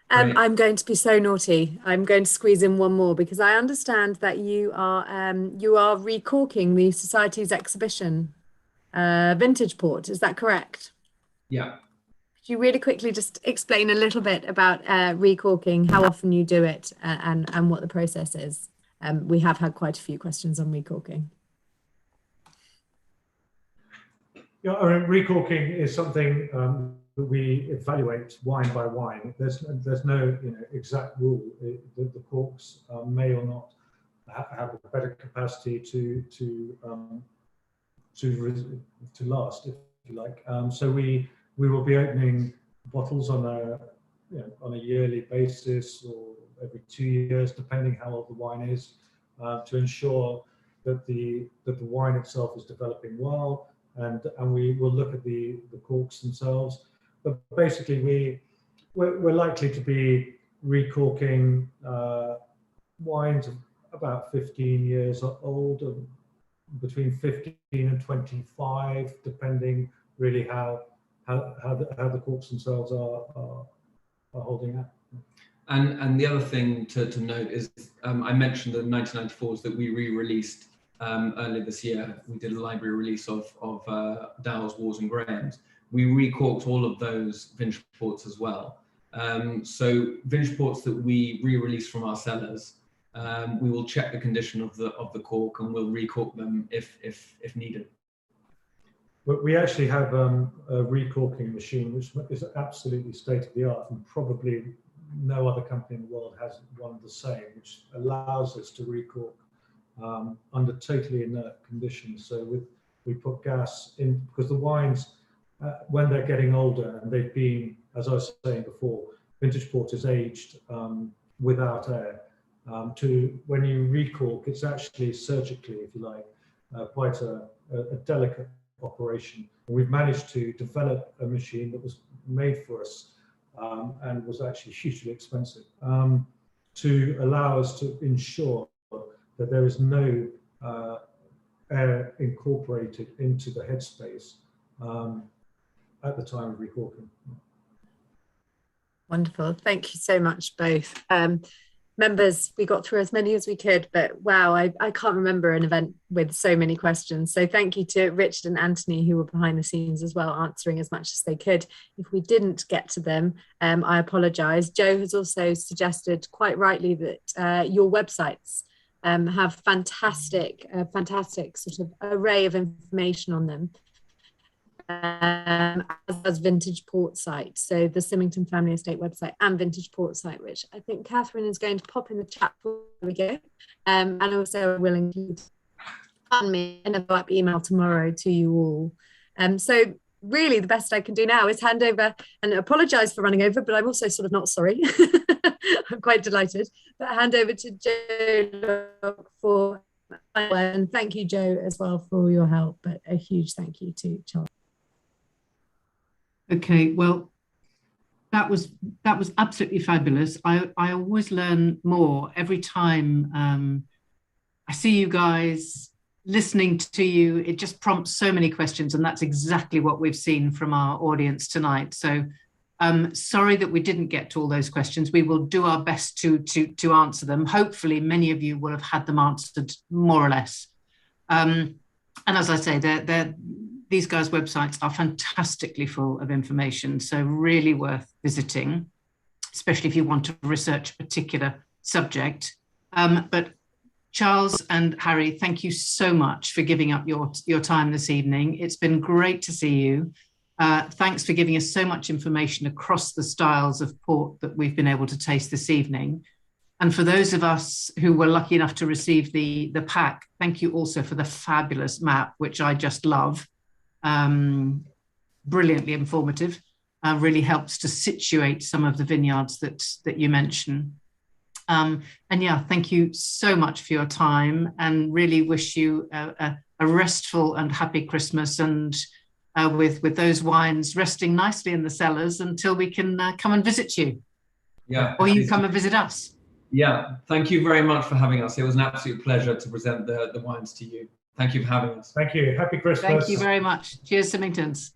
I'm going to be so naughty. I'm going to squeeze in one more because I understand that you are recorking the Society's exhibition, Vintage Port. Is that correct?
Yeah.
Could you really quickly just explain a little bit about recorking, how often you do it, and what the process is? We have had quite a few questions on recorking.
Yeah, recorking is something that we evaluate wine by wine. There's no exact rule. The corks may or not have a better capacity to last, if you like. So we will be opening bottles on a yearly basis or every 2 years, depending how old the wine is, to ensure that the wine itself is developing well, and we will look at the corks themselves. But basically, we're likely to be recorking wines about 15 years old, between 15 and 25, depending really how the corks themselves are holding up.
And the other thing to note is, I mentioned the 1994s that we re-released earlier this year. We did a library release of Dow's, Warres and Graham's. We recorked all of those vintage ports as well. So vintage ports that we re-release from our cellars, we will check the condition of the cork and we'll recork them if needed.
We actually have a recorking machine which is absolutely state of the art, and probably no other company in the world has one the same, which allows us to recork under totally inert conditions. So we put gas in, because the wines, when they're getting older, and they've been, as I was saying before, vintage port is aged without air. When you recork, it's actually surgically, if you like, quite a delicate operation. And we've managed to develop a machine that was made for us and was actually hugely expensive, to allow us to ensure that there is no air incorporated into the headspace at the time of recorking.
Wonderful. Thank you so much, both. Members, we got through as many as we could, but wow, I can't remember an event with so many questions. So thank you to Richard and Anthony, who were behind the scenes as well, answering as much as they could. If we didn't get to them, I apologise. Joe has also suggested, quite rightly, that your websites have fantastic sort of array of information on them. As vintage port site, so the Symington Family Estate website and vintage port site, which I think Catherine is going to pop in the chat. There we go. And also willing to send me an follow-up email tomorrow to you all. So really the best I can do now is hand over, and apologise for running over, but I'm also sort of not sorry. I'm quite delighted, but hand over to Joe for, and thank you, Joe, as well, for all your help, but a huge thank you to Charles.
Okay, well, that was absolutely fabulous. I always learn more every time I see you guys, listening to you. It just prompts so many questions, and that's exactly what we've seen from our audience tonight. So sorry that we didn't get to all those questions. We will do our best to answer them. Hopefully many of you will have had them answered more or less. And as I say, these guys' websites are fantastically full of information, so really worth visiting, especially if you want to research a particular subject. But Charles and Harry, thank you so much for giving up your time this evening. It's been great to see you. Thanks for giving us so much information across the styles of port that we've been able to taste this evening. And for those of us who were lucky enough to receive the pack, thank you also for the fabulous map, which I just love. Brilliantly informative, really helps to situate some of the vineyards that you mention. And yeah, thank you so much for your time, and really wish you a restful and happy Christmas, and with those wines resting nicely in the cellars until we can come and visit you.
Yeah.
Or you come and visit us.
Yeah, thank you very much for having us. It was an absolute pleasure to present the wines to you. Thank you for having us.
Thank you. Happy Christmas.
Thank you very much. Cheers, Symingtons.